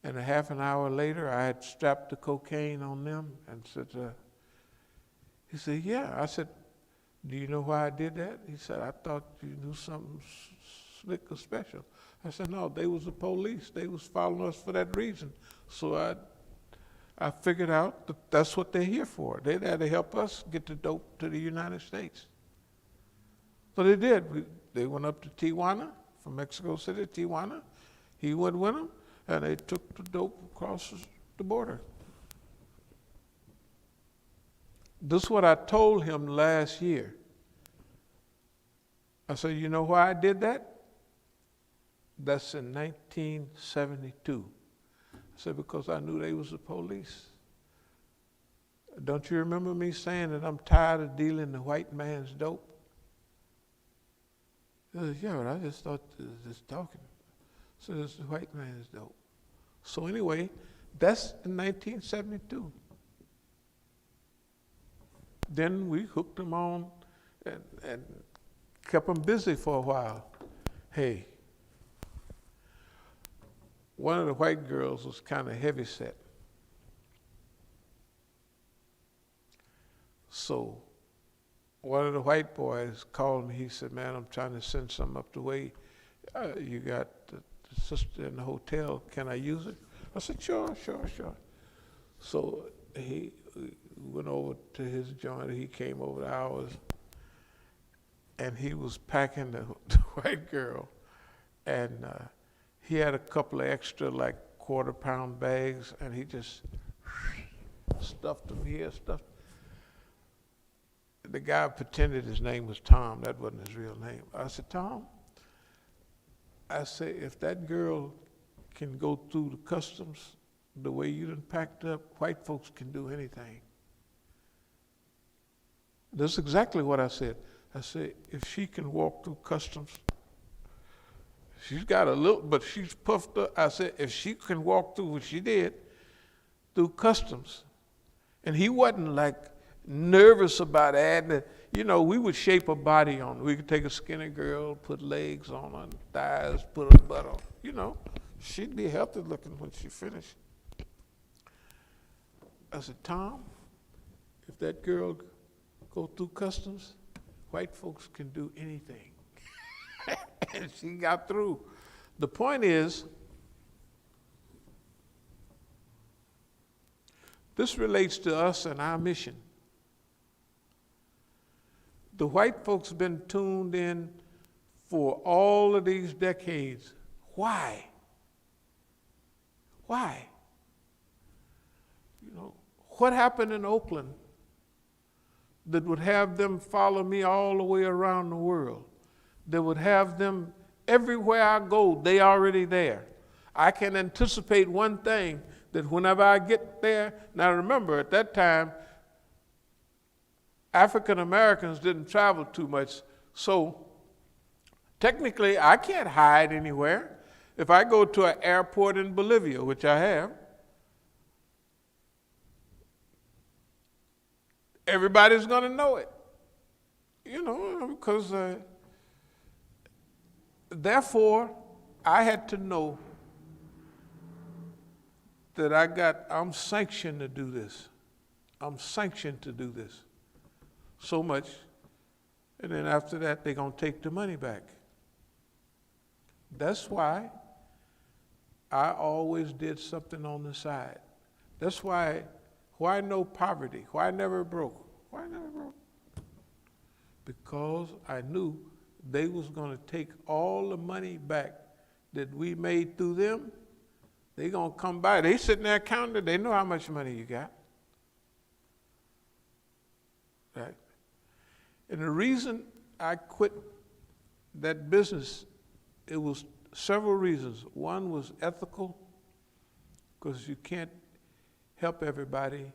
A: And a half an hour later, I had strapped the cocaine on them and said, he said, yeah. I said, Do you know why I did that? He said, I thought you knew something slick or special. I said, no, they was the police. They was following us for that reason. So I figured out that that's what they're here for. They're there to help us get the dope to the United States. So they did. They went up to Tijuana, from Mexico City, Tijuana. He went with them, and they took the dope across the border. This is what I told him last year. I said, you know why I did that? That's in 1972. I said, because I knew they was the police. Don't you remember me saying that I'm tired of dealing the white man's dope? He said, yeah, but I just thought just talking. So it's the white man's dope. So anyway, that's in 1972. Then we hooked them on and kept them busy for a while. Hey, one of the white girls was kind of heavy set. So one of the white boys called me. He said, man, I'm trying to send something up the way. You got the sister in the hotel. Can I use it? I said, sure. So he went over to his joint. He came over to ours, and he was packing the white girl. And he had a couple of extra, like, quarter-pound bags, and he just stuffed them here, The guy pretended his name was Tom. That wasn't his real name. I said, Tom, I said, if that girl can go through the customs the way you done packed up, white folks can do anything. That's exactly what I said. I said, if she can walk through customs, she's got a little, but she's puffed up. I said, if she can walk through what she did, through customs, and he wasn't like nervous about adding it. You know, we would shape a body on. We could take a skinny girl, put legs on her thighs, put her butt on. You know, she'd be healthy looking when she finished. I said, Tom, if that girl go through customs, white folks can do anything. And she got through. The point is, this relates to us and our mission. The white folks have been tuned in for all of these decades. Why? Why? You know, what happened in Oakland that would have them follow me all the way around the world? That would have them, everywhere I go, they already there. I can anticipate one thing, that whenever I get there, now remember at that time, African Americans didn't travel too much, so technically I can't hide anywhere. If I go to an airport in Bolivia, which I have, everybody's gonna know it, you know, because therefore I had to know that I'm sanctioned to do this. I'm sanctioned to do this. So much, and then after that, they're going to take the money back. That's why I always did something on the side. That's why no poverty? Why never broke? Why never broke? Because I knew they was going to take all the money back that we made through them. They're going to come by. They sitting there counting it. They know how much money you got. Right? And the reason I quit that business, it was several reasons. One was ethical, because you can't help everybody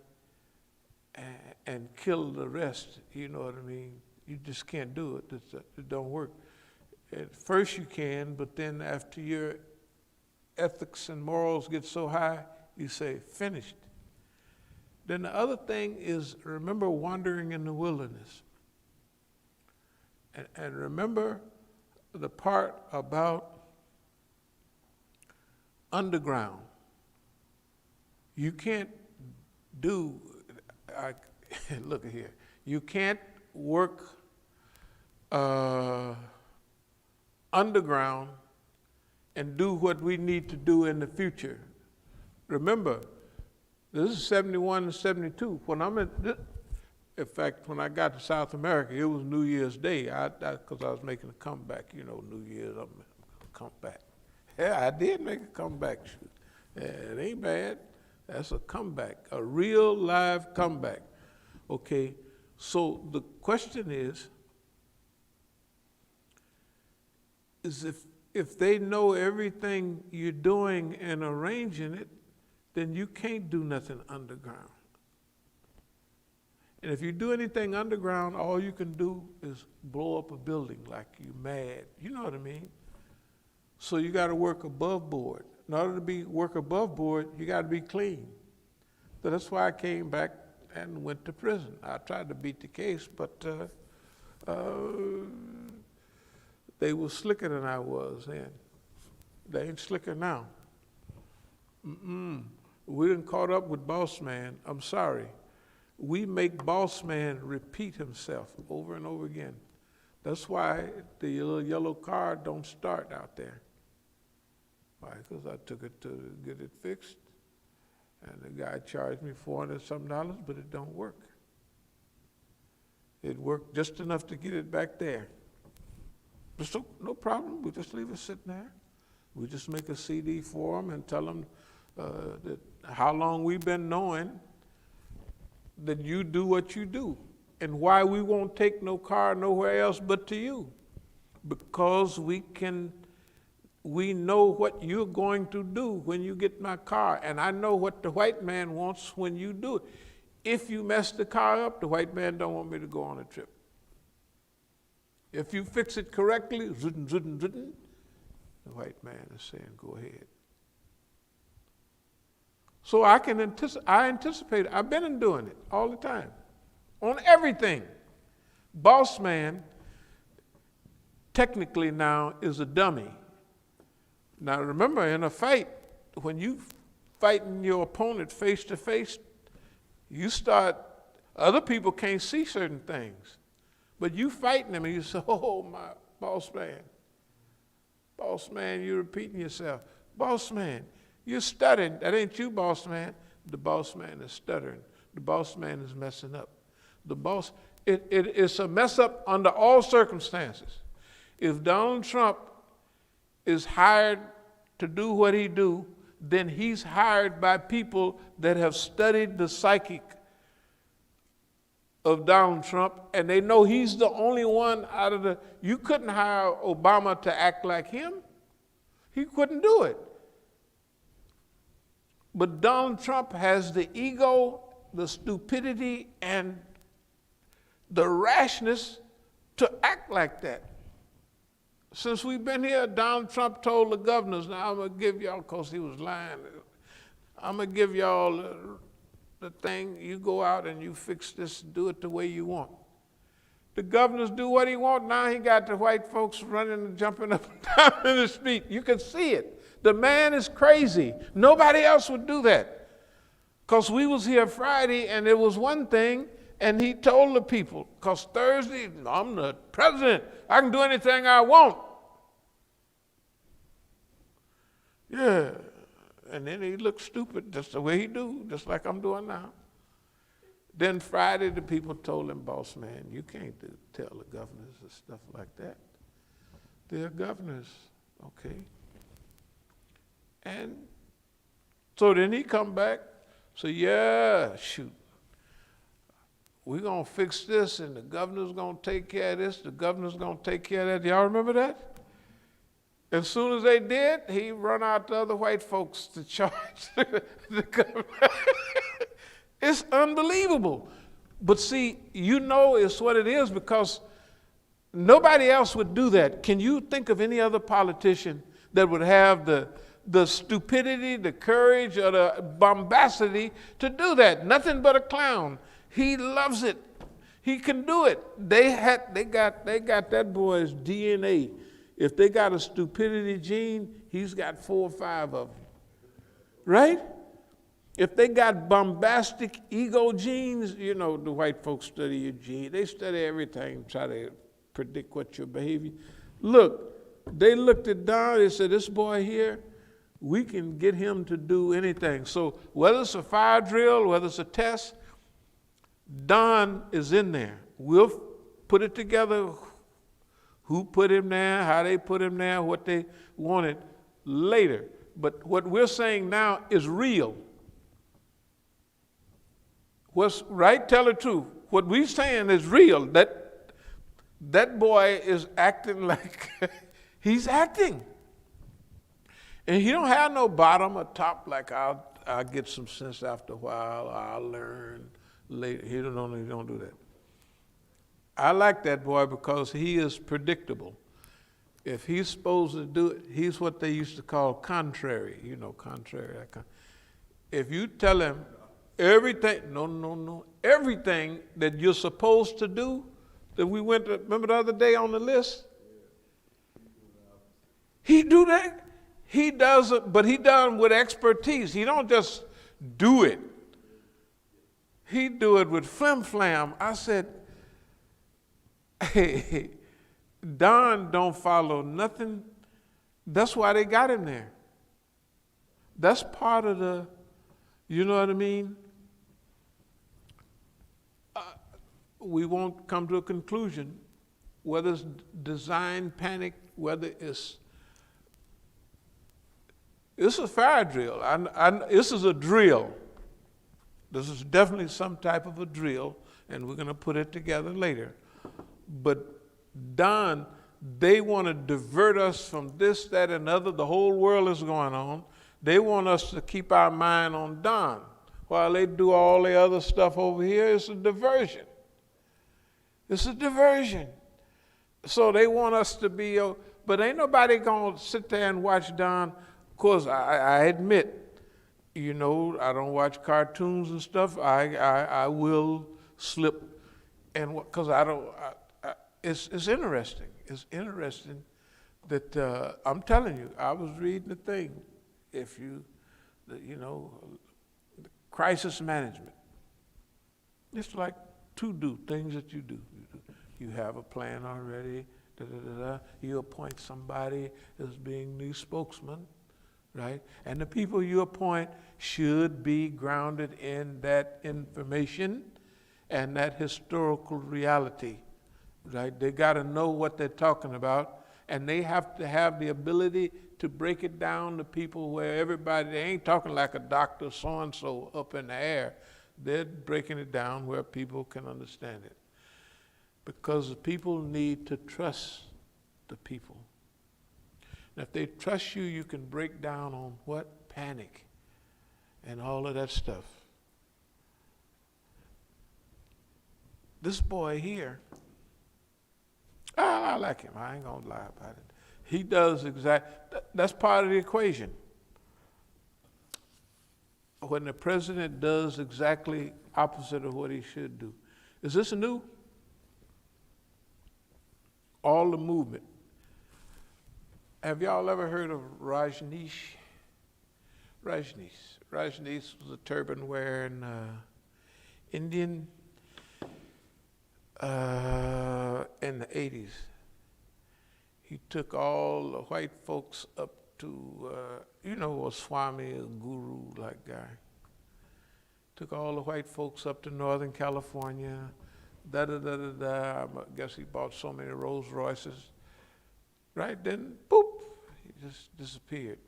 A: and kill the rest, you know what I mean? You just can't do it. It don't work. At first you can, but then after your ethics and morals get so high, you say, finished. Then the other thing is, remember wandering in the wilderness. And remember the part about underground. You can't do, look here, you can't work underground and do what we need to do in the future. Remember, this is 71 and 72. In fact, when I got to South America, it was New Year's Day, because I was making a comeback. You know, New Year's, I'm going to come back. Yeah, I did make a comeback. Yeah, it ain't bad. That's a comeback, a real live comeback. Okay, so the question is if they know everything you're doing and arranging it, then you can't do nothing underground. And if you do anything underground, all you can do is blow up a building like you mad. You know what I mean? So you got to work above board. In order to work above board, you got to be clean. So that's why I came back and went to prison. I tried to beat the case, but they were slicker than I was then. They ain't slicker now. We done caught up with Boss Man. I'm sorry. We make Boss Man repeat himself over and over again. That's why the little yellow car don't start out there. Why? Because I took it to get it fixed, and the guy charged me $400-something, but it don't work. It worked just enough to get it back there. So no problem. We just leave it sitting there. We just make a CD for them and tell them that how long we've been knowing that you do what you do, and why we won't take no car nowhere else but to you, because we know what you're going to do when you get my car, and I know what the white man wants when you do it. If you mess the car up, the white man don't want me to go on a trip. If you fix it correctly, the white man is saying, go ahead. So I anticipate it. I've been doing it all the time, on everything. Boss man, technically now, is a dummy. Now remember, in a fight, when you fighting your opponent face to face, other people can't see certain things. But you fighting them and you say, oh, my boss man, you're repeating yourself. Boss man, you're stuttering. That ain't you, boss man. The boss man is stuttering. The boss man is messing up. It's a mess up under all circumstances. If Donald Trump is hired to do what he do, then he's hired by people that have studied the psychic of Donald Trump, and they know he's the only one you couldn't hire Obama to act like him. He couldn't do it. But Donald Trump has the ego, the stupidity, and the rashness to act like that. Since we've been here, Donald Trump told the governors, now I'm going to give y'all, because he was lying, I'm going to give y'all the thing, you go out and you fix this, do it the way you want. The governors do what he want. Now he got the white folks running and jumping up and down in the street. You can see it. The man is crazy. Nobody else would do that. Because we was here Friday and it was one thing, and he told the people, because Thursday, I'm the president. I can do anything I want. Yeah. And then he looked stupid just the way he do, just like I'm doing now. Then Friday, the people told him, boss man, you can't tell the governors and stuff like that. They're governors, okay? And so then he come back, say, yeah, shoot. We're going to fix this, and the governor's going to take care of this, the governor's going to take care of that. Y'all remember that? As soon as they did, he run out to other white folks to charge the governor. It's unbelievable. But see, you know it's what it is, because nobody else would do that. Can you think of any other politician that would have the stupidity, the courage, or the bombacity to do that? Nothing but a clown. He loves it. He can do it. They got that boy's DNA. If they got a stupidity gene, he's got 4 or 5 of them, right? If they got bombastic ego genes, you know, the white folks study your gene. They study everything, try to predict what your behavior. Look, they looked at Don, they said, this boy here, we can get him to do anything. So whether it's a fire drill, whether it's a test, Don is in there. We'll put it together, who put him there, how they put him there, what they wanted later. But what we're saying now is real. What's right, tell the truth. What we're saying is real. That boy is acting like he's acting. And he don't have no bottom or top, like I'll get some sense after a while, I'll learn later. He don't do that. I like that boy because he is predictable. If he's supposed to do it, he's what they used to call contrary. You know, contrary. If you tell him everything, everything that you're supposed to do, that we went to, remember the other day on the list? He do that. He does it, but he does it with expertise. He don't just do it. He do it with flim flam. I said, hey, Don don't follow nothing. That's why they got him there. That's part of the, you know what I mean? We won't come to a conclusion, whether it's design panic, whether it's a fire drill. This is a drill. This is definitely some type of a drill, and we're going to put it together later. But Don, they want to divert us from this, that, and other. The whole world is going on. They want us to keep our mind on Don. While they do all the other stuff over here, it's a diversion. It's a diversion. So they want us to be, but ain't nobody going to sit there and watch Don. Of course, I admit, you know, I don't watch cartoons and stuff. I will slip, and because it's interesting. It's interesting that I'm telling you, I was reading the thing. Crisis management. It's like to do things that you do. You have a plan already. You appoint somebody as being the spokesman, right? And the people you appoint should be grounded in that information and that historical reality, right? They got to know what they're talking about, and they have to have the ability to break it down to people where everybody, they ain't talking like a doctor so-and-so up in the air. They're breaking it down where people can understand it. Because the people need to trust the people. And if they trust you, you can break down on what? Panic and all of that stuff. This boy here, I like him. I ain't gonna lie about it. He does that's part of the equation. When the president does exactly opposite of what he should do. Is this new? All the movement. Have y'all ever heard of Rajneesh? Rajneesh was a turban-wearing Indian in the 80s. He took all the white folks up to, a Swami, a guru-like guy. Took all the white folks up to Northern California, I guess he bought so many Rolls Royces. Right then, boop, he just disappeared.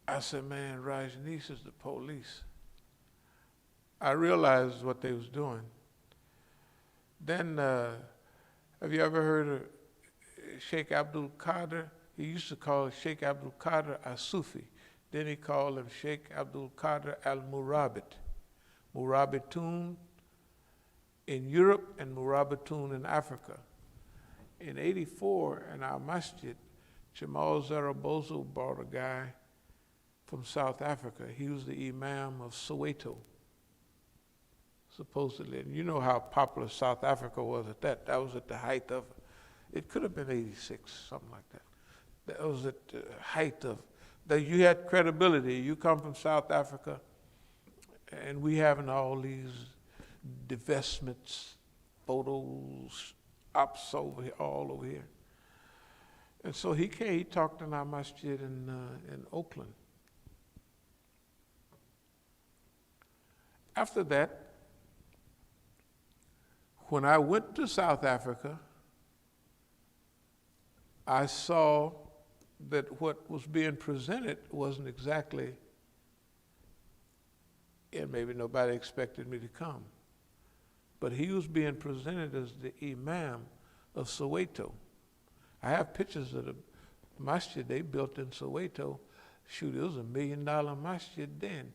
A: I said, man, Rajneesh is the police. I realized what they was doing. Then, have you ever heard of Sheikh Abdul Qadir? He used to call Sheikh Abdul Qadir as-Sufi. Then he called him Sheikh Abdul Qadir al-Murabit. Murabitun in Europe and Murabitun in Africa. In '84, in our masjid, Jamal Zarabozo brought a guy from South Africa. He was the imam of Soweto, supposedly. And you know how popular South Africa was at that. That was at the height of, it could have been '86, something like that. That was at the height of, that you had credibility. You come from South Africa, and we having all these divestments, photos, ops over here, all over here. And so he came, he talked in our masjid in Oakland. After that, when I went to South Africa, I saw that what was being presented wasn't exactly, and maybe nobody expected me to come, but he was being presented as the Imam of Soweto. I have pictures of the masjid they built in Soweto. Shoot, it was $1 million masjid then.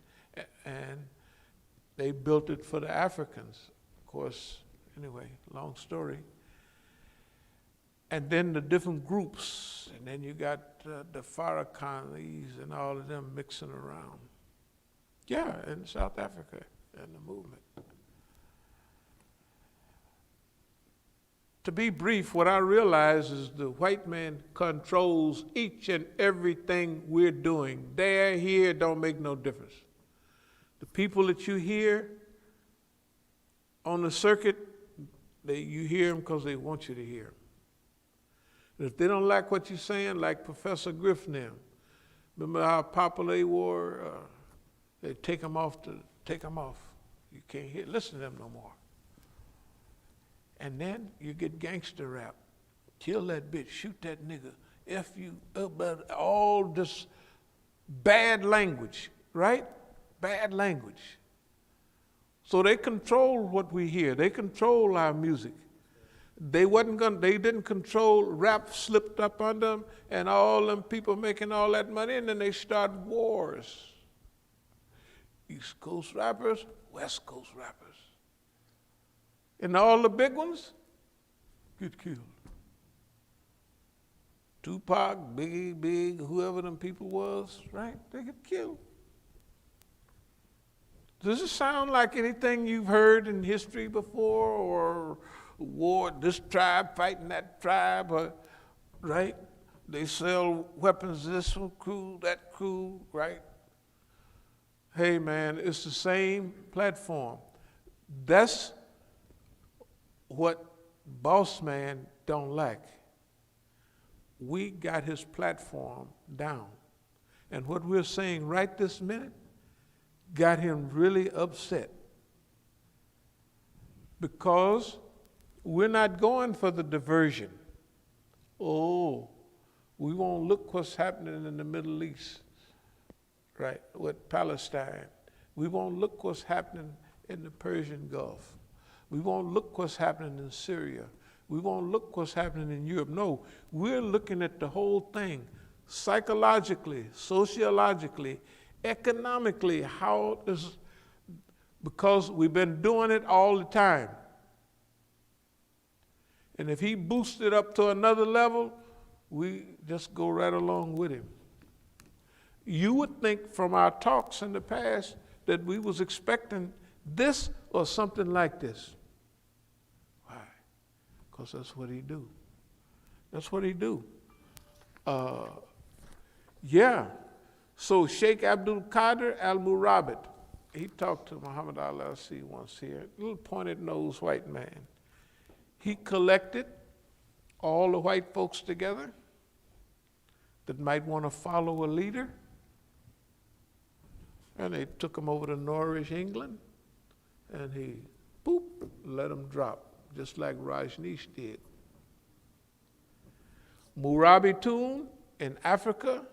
A: And they built it for the Africans. Of course, anyway, long story. And then the different groups, and then you got the Farrakhanis and all of them mixing around. Yeah, in South Africa and the movement. To be brief, what I realize is the white man controls each and everything we're doing. There, here, don't make no difference. The people that you hear on the circuit, you hear them because they want you to hear them. And if they don't like what you're saying, like Professor Griffin, remember how popular they were? They take them off. You can't listen to them no more. And then you get gangster rap. Kill that bitch, shoot that nigga, F you, all this bad language, right? Bad language. So they control what we hear. They control our music. They didn't control, rap slipped up on them, and all them people making all that money, and then they start wars. East Coast rappers, West Coast rappers. And all the big ones get killed. Tupac, Big, whoever them people was, right? They get killed. Does it sound like anything you've heard in history before, or war, this tribe fighting that tribe, or, right? They sell weapons, this crew, that crew, right? Hey man, it's the same platform. That's what boss man don't like. We got his platform down. And what we're saying right this minute got him really upset. Because we're not going for the diversion. Oh, we won't look what's happening in the Middle East, right, with Palestine. We won't look what's happening in the Persian Gulf. We won't look what's happening in Syria. We won't look what's happening in Europe. No, we're looking at the whole thing, psychologically, sociologically, economically, because we've been doing it all the time. And if he boosts it up to another level, we just go right along with him. You would think from our talks in the past that we was expecting this or something like this. Why? Because that's what he do. That's what he do. Yeah. So Sheikh Abdul Qadir al-Murabit, he talked to Muhammad al-Asi once here, little pointed-nosed white man. He collected all the white folks together that might want to follow a leader, and they took them over to Norwich, England, and he, boop, let them drop, just like Rajneesh did. Murabitun in Africa,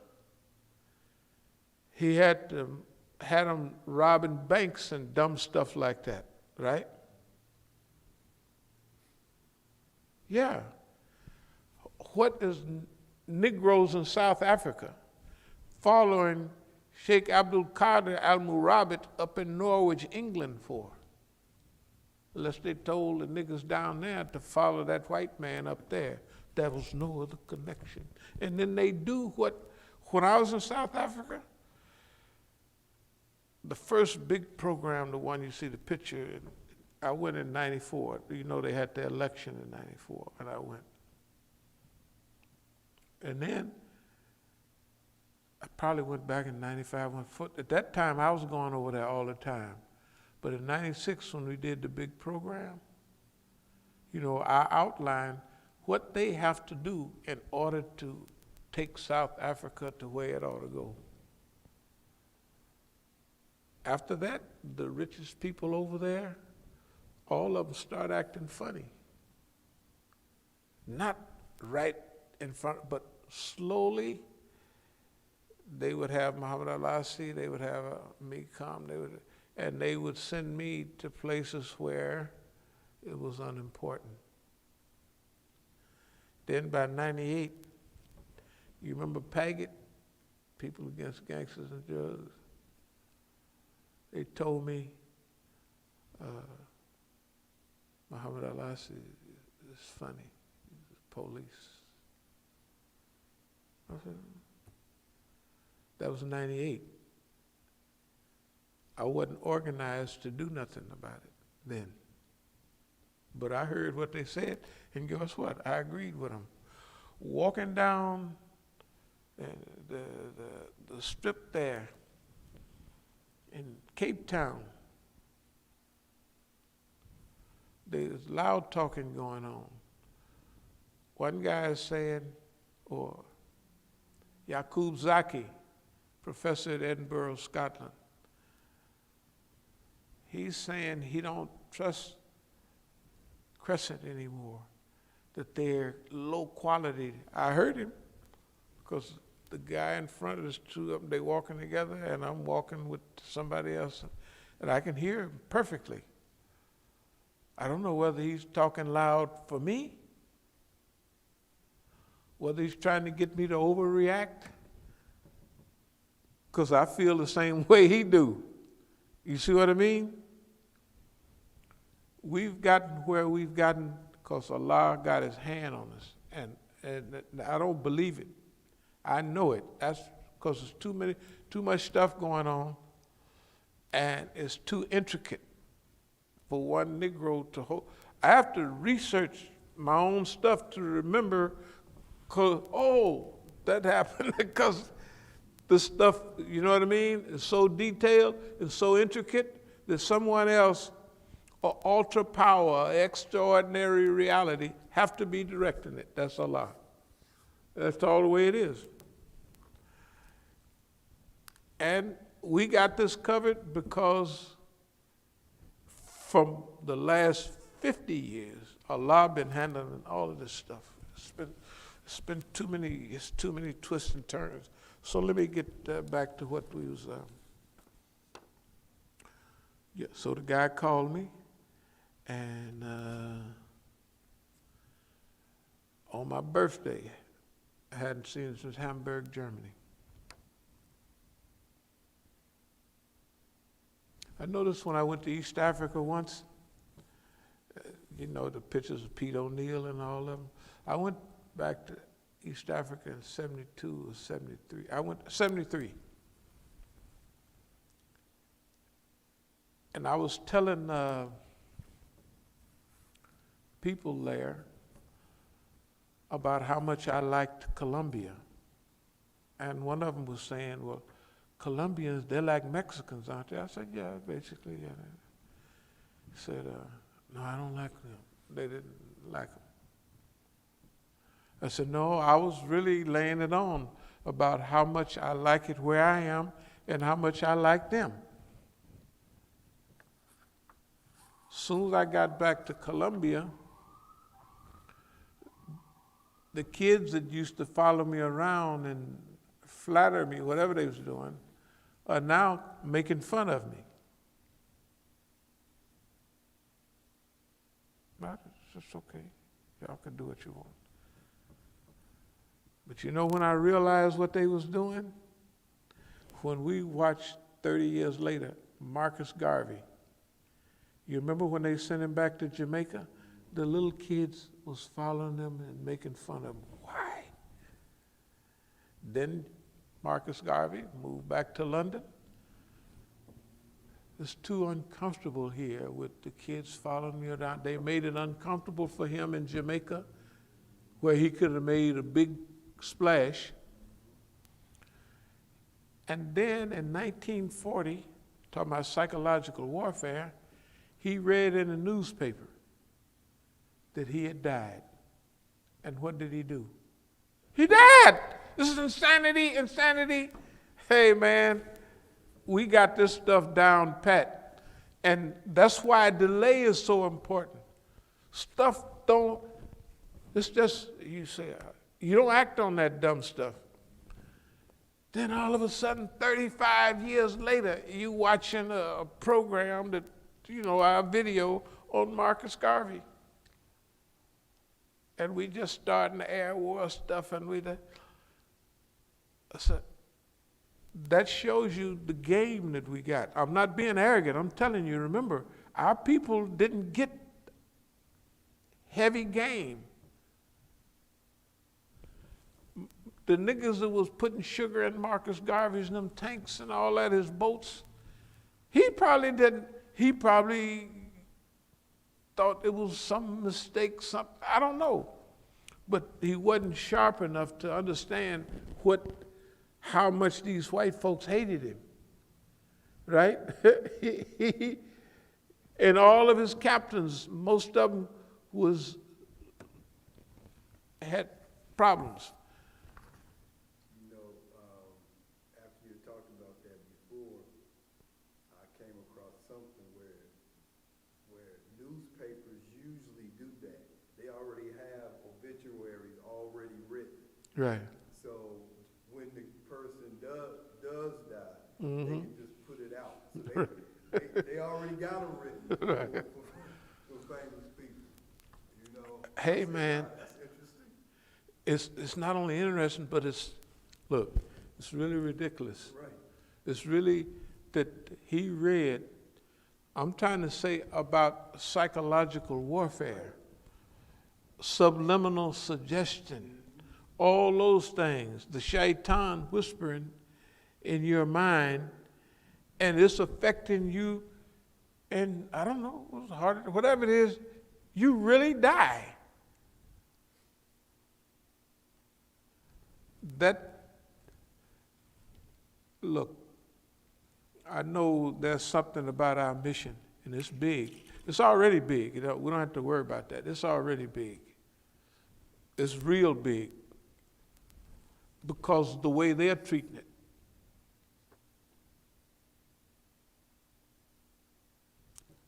A: he had them robbing banks and dumb stuff like that, right? Yeah. What is Negroes in South Africa following Sheikh Abdul Qadir al-Murabit up in Norwich, England for? Unless they told the niggas down there to follow that white man up there. There was no other connection. And then they do what, when I was in South Africa, the first big program, the one you see the picture, I went in 94. You know they had the election in 94, and I went. And then I probably went back in 95. At that time, I was going over there all the time. But in 96, when we did the big program, I outlined what they have to do in order to take South Africa to where it ought to go. After that, the richest people over there, all of them start acting funny. Not right in front, but slowly. They would have Muhammad Al-Asi, they would have Mekam, and they would send me to places where it was unimportant. Then by 98, you remember Paget, People Against Gangsters and Drugs? They told me Muhammad Al-Asi is funny, he's police. I said, that was 98. I wasn't organized to do nothing about it then. But I heard what they said, and guess what? I agreed with them. Walking down the strip there in Cape Town, there's loud talking going on. One guy is saying, or Yaqub Zaki, professor at Edinburgh, Scotland, he's saying he don't trust Crescent anymore, that they're low quality. I heard him because the guy in front of us, two of them, they walking together, and I'm walking with somebody else, and I can hear him perfectly. I don't know whether he's talking loud for me, whether he's trying to get me to overreact, because I feel the same way he do. You see what I mean? We've gotten where we've gotten because Allah got his hand on us. And I don't believe it. I know it. That's because there's too much stuff going on, and it's too intricate for one Negro to hold. I have to research my own stuff to remember, that happened because the stuff, you know what I mean, is so detailed and so intricate that someone else, or ultra power, extraordinary reality, have to be directing it. That's Allah. That's all the way it is. And we got this covered because from the last 50 years, Allah been handling all of this stuff. It's been too many twists and turns. So let me get back to what we was. So the guy called me. And on my birthday, I hadn't seen him since Hamburg, Germany. I noticed when I went to East Africa once, the pictures of Pete O'Neill and all of them. I went back to East Africa in 72 or 73. I went 73. And I was telling people there about how much I liked Colombia. And one of them was saying, well, Colombians, they're like Mexicans, aren't they? I said, yeah, basically, yeah. He said, no, I don't like them. They didn't like them. I said, no, I was really laying it on about how much I like it where I am and how much I like them. Soon as I got back to Colombia, the kids that used to follow me around and flatter me, whatever they was doing, are now making fun of me. But it's just okay. Y'all can do what you want. But when I realized what they was doing? When we watched 30 years later, Marcus Garvey. You remember when they sent him back to Jamaica? The little kids was following them and making fun of them. Why? Then Marcus Garvey moved back to London. It's too uncomfortable here with the kids following me around. They made it uncomfortable for him in Jamaica, where he could have made a big splash. And then in 1940, talking about psychological warfare, he read in the newspaper that he had died. And what did he do? He died. This is insanity, insanity. Hey, man, we got this stuff down pat. And that's why delay is so important. Stuff don't, it's just, you say, you don't act on that dumb stuff. Then all of a sudden, 35 years later, you watching a program that, our video on Marcus Garvey. And we just starting the air war stuff, and that shows you the game that we got. I'm not being arrogant. I'm telling you, remember, our people didn't get heavy game. The niggas that was putting sugar in Marcus Garvey's and them tanks and all that, his boats, he probably thought it was some mistake, I don't know. But he wasn't sharp enough to understand how much these white folks hated him, right? And all of his captains, most of them had problems.
B: After you talked about that before, I came across something where newspapers usually do that. They already have obituaries already written.
A: Right.
B: So when the person does die,
A: Mm-hmm.
B: they can just put it out. So they already got them written
A: Right.
B: for famous people.
A: Hey, man.
B: That's interesting.
A: It's not only interesting, but it's really ridiculous.
B: Right.
A: It's really that he read, I'm trying to say about psychological warfare, subliminal suggestion, all those things, the shaitan whispering in your mind, and it's affecting you, and I don't know, whatever it is, you really die. Look, I know there's something about our mission, and it's big. It's already big. We don't have to worry about that. It's already big. It's real big because the way they're treating it.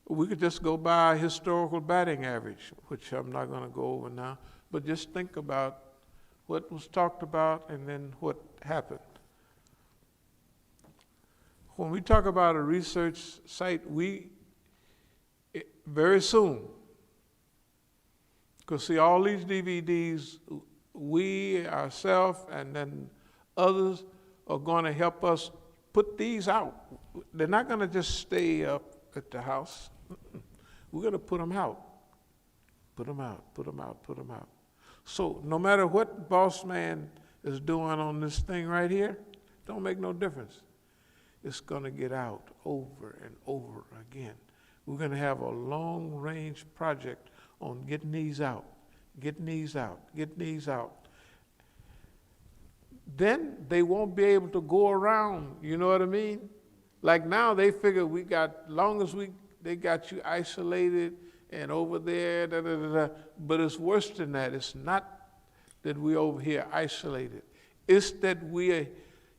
A: We could just go by historical batting average, which I'm not going to go over now, but just think about what was talked about and then what happened. When we talk about a research site, very soon, because see, all these DVDs, we, ourselves, and then others are going to help us put these out. They're not going to just stay up at the house. We're going to put them out. Put them out, put them out, put them out. So no matter what boss man is doing on this thing right here, don't make no difference. It's going to get out over and over again. We're going to have a long-range project on getting these out, getting these out, getting these out. Then they won't be able to go around, you know what I mean? Like now they figure they got you isolated and over there, but it's worse than that. It's not that we're over here isolated. It's that we are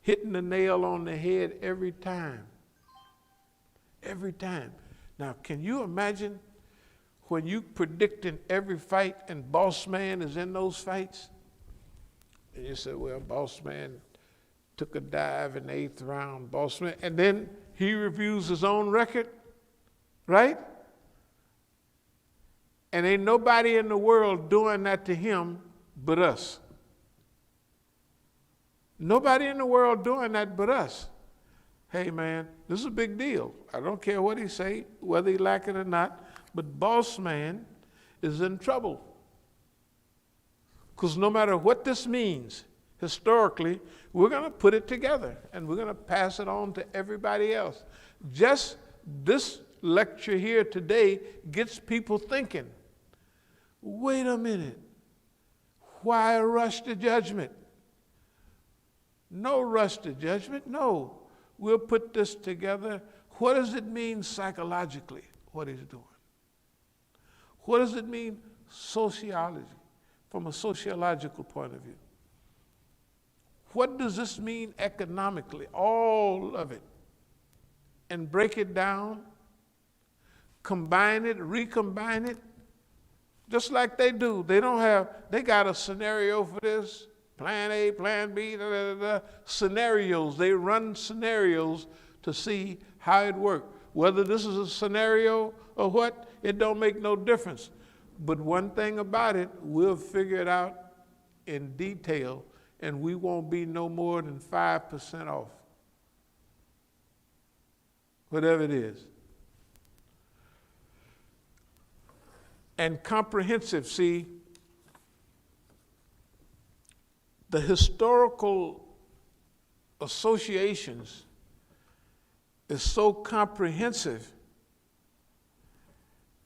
A: hitting the nail on the head every time. Every time. Now, can you imagine when you predicting every fight and boss man is in those fights? And you say, well, boss man took a dive in the 8th round, boss man, and then he reviews his own record, right? And ain't nobody in the world doing that to him but us. Nobody in the world doing that but us. Hey, man, this is a big deal. I don't care what he say, whether he like it or not, but boss man is in trouble. Because no matter what this means, historically, we're going to put it together and we're going to pass it on to everybody else. Just this lecture here today gets people thinking, wait a minute, why rush to judgment? No rush to judgment, no. We'll put this together. What does it mean psychologically, what he's doing? What does it mean sociology, from a sociological point of view. What does this mean economically? All of it. And break it down, combine it, recombine it, just like they do. They got a scenario for this, plan A, plan B, scenarios. They run scenarios to see how it works. Whether this is a scenario or what, it don't make no difference. But one thing about it, we'll figure it out in detail, and we won't be no more than 5% off. Whatever it is. And comprehensive, see, the historical associations is so comprehensive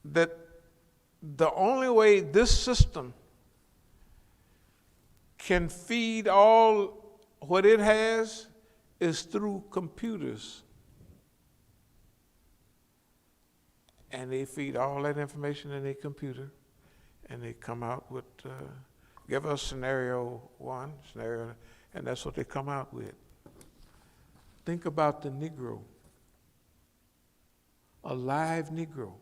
A: that the only way this system can feed all what it has is through computers. And they feed all that information in a computer, and they come out with, give us scenario one, and that's what they come out with. Think about the Negro, a live Negro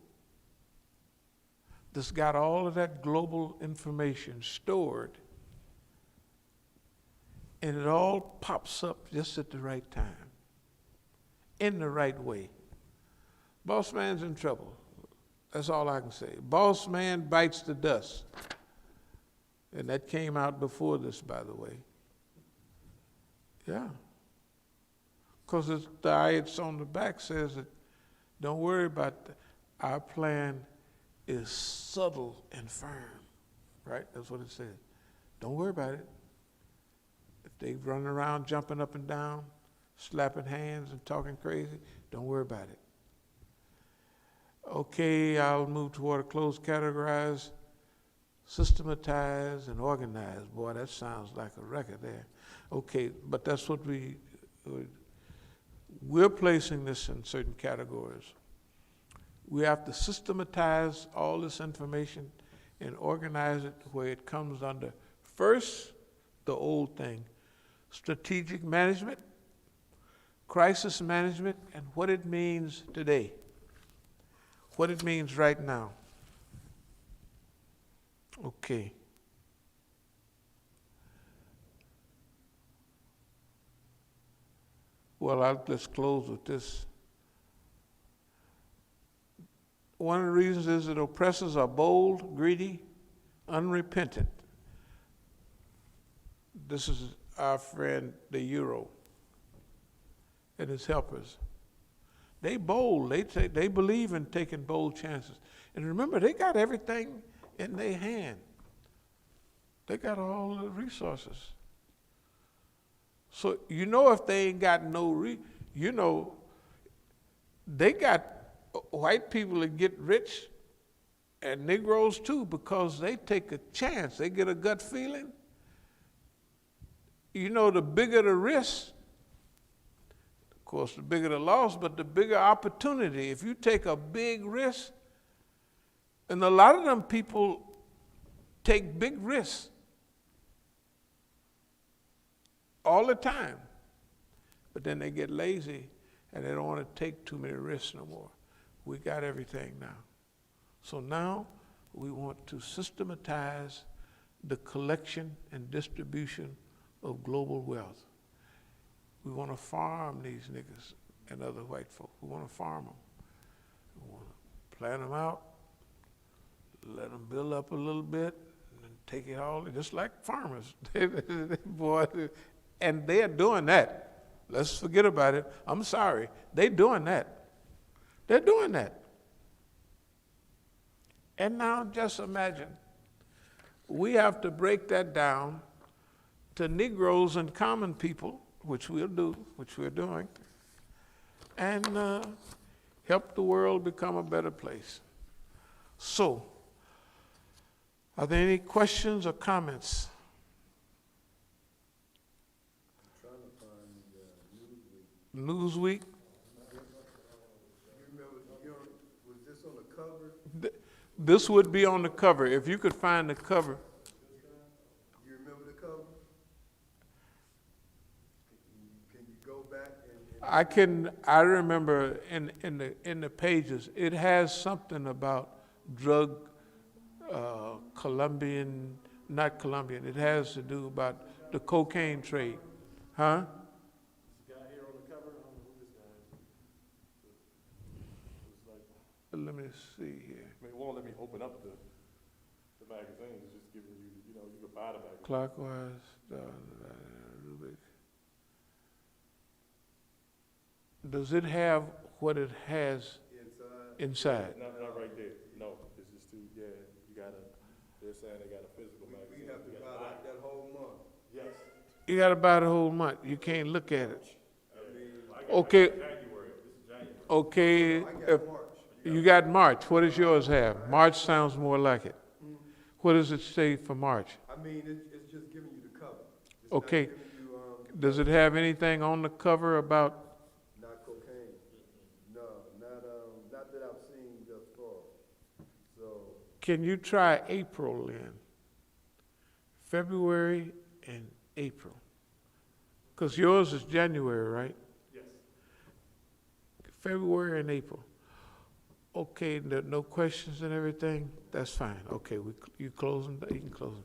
A: that's got all of that global information stored, and it all pops up just at the right time, in the right way. Boss man's in trouble. That's all I can say. Boss man bites the dust. And that came out before this, by the way. Yeah. Because the ayats on the back says that don't worry about that. Our plan is subtle and firm. Right? That's what it says. Don't worry about it. If they run around jumping up and down, slapping hands and talking crazy, don't worry about it. Okay, I'll move toward a close, categorize, systematize, and organize. Boy, that sounds like a record there. Okay, but that's what we're placing this in certain categories. We have to systematize all this information and organize it where it comes under, first, the old thing, strategic management, crisis management, and what it means today. What it means right now. Okay. Well, let's close with this. One of the reasons is that oppressors are bold, greedy, unrepentant. This is our friend, the Euro, and his helpers. They bold. They believe in taking bold chances. And remember, they got everything in their hand. They got all the resources. So you know if they ain't got they got white people that get rich and Negroes too because they take a chance. They get a gut feeling. You know, the bigger the risk, of course, the bigger the loss, but the bigger opportunity. If you take a big risk, and a lot of them people take big risks all the time, but then they get lazy and they don't want to take too many risks no more. We got everything now. So now we want to systematize the collection and distribution of global wealth. We want to farm these niggas and other white folk. We want to farm them. We want to plan them out, let them build up a little bit, and then take it all, just like farmers. Boy, and they're doing that. Let's forget about it. I'm sorry. They're doing that. They're doing that. And now just imagine, we have to break that down to Negroes and common people, which we'll do, which we're doing, and help the world become a better place. So, are there any questions or comments?
B: I'm trying to find Newsweek.
A: Newsweek?
B: You remember, was this on the cover?
A: This would be on the cover. If you could find the cover.
B: You remember the cover? Can you go back and
A: I remember in the pages, it has something about drug, not Colombian, it has to do about the cocaine trade. Huh?
C: This guy here on the cover, I don't know who this guy is. It's like,
A: Let me see here.
C: I mean, it won't let me open up the magazine. It's just giving you, you know, you can buy the magazine.
A: Clockwise, Rubik. Does it have what it has inside?
C: Not right there. No, it's just too, yeah, you gotta, they're saying they got a physical magazine.
B: we have to
C: You
B: buy
C: gotta
B: like that whole month?
C: Yes.
A: You got to buy the whole month. You can't look at it.
C: I got
A: Okay.
C: January. This is January.
A: Okay.
B: I got
A: If
B: March.
A: you got March. What does yours have? March sounds more like it. What does it say for March?
B: I mean, it's just giving you the cover. It's not
A: Okay.
B: giving you,
A: Does it have anything on the cover about?
B: not cocaine. No, not that I've seen thus far. So,
A: Can you try April then? February and April. Because yours is January, right?
C: Yes.
A: February and April. Okay, no questions and everything? That's fine. Okay, you close them. You can close them.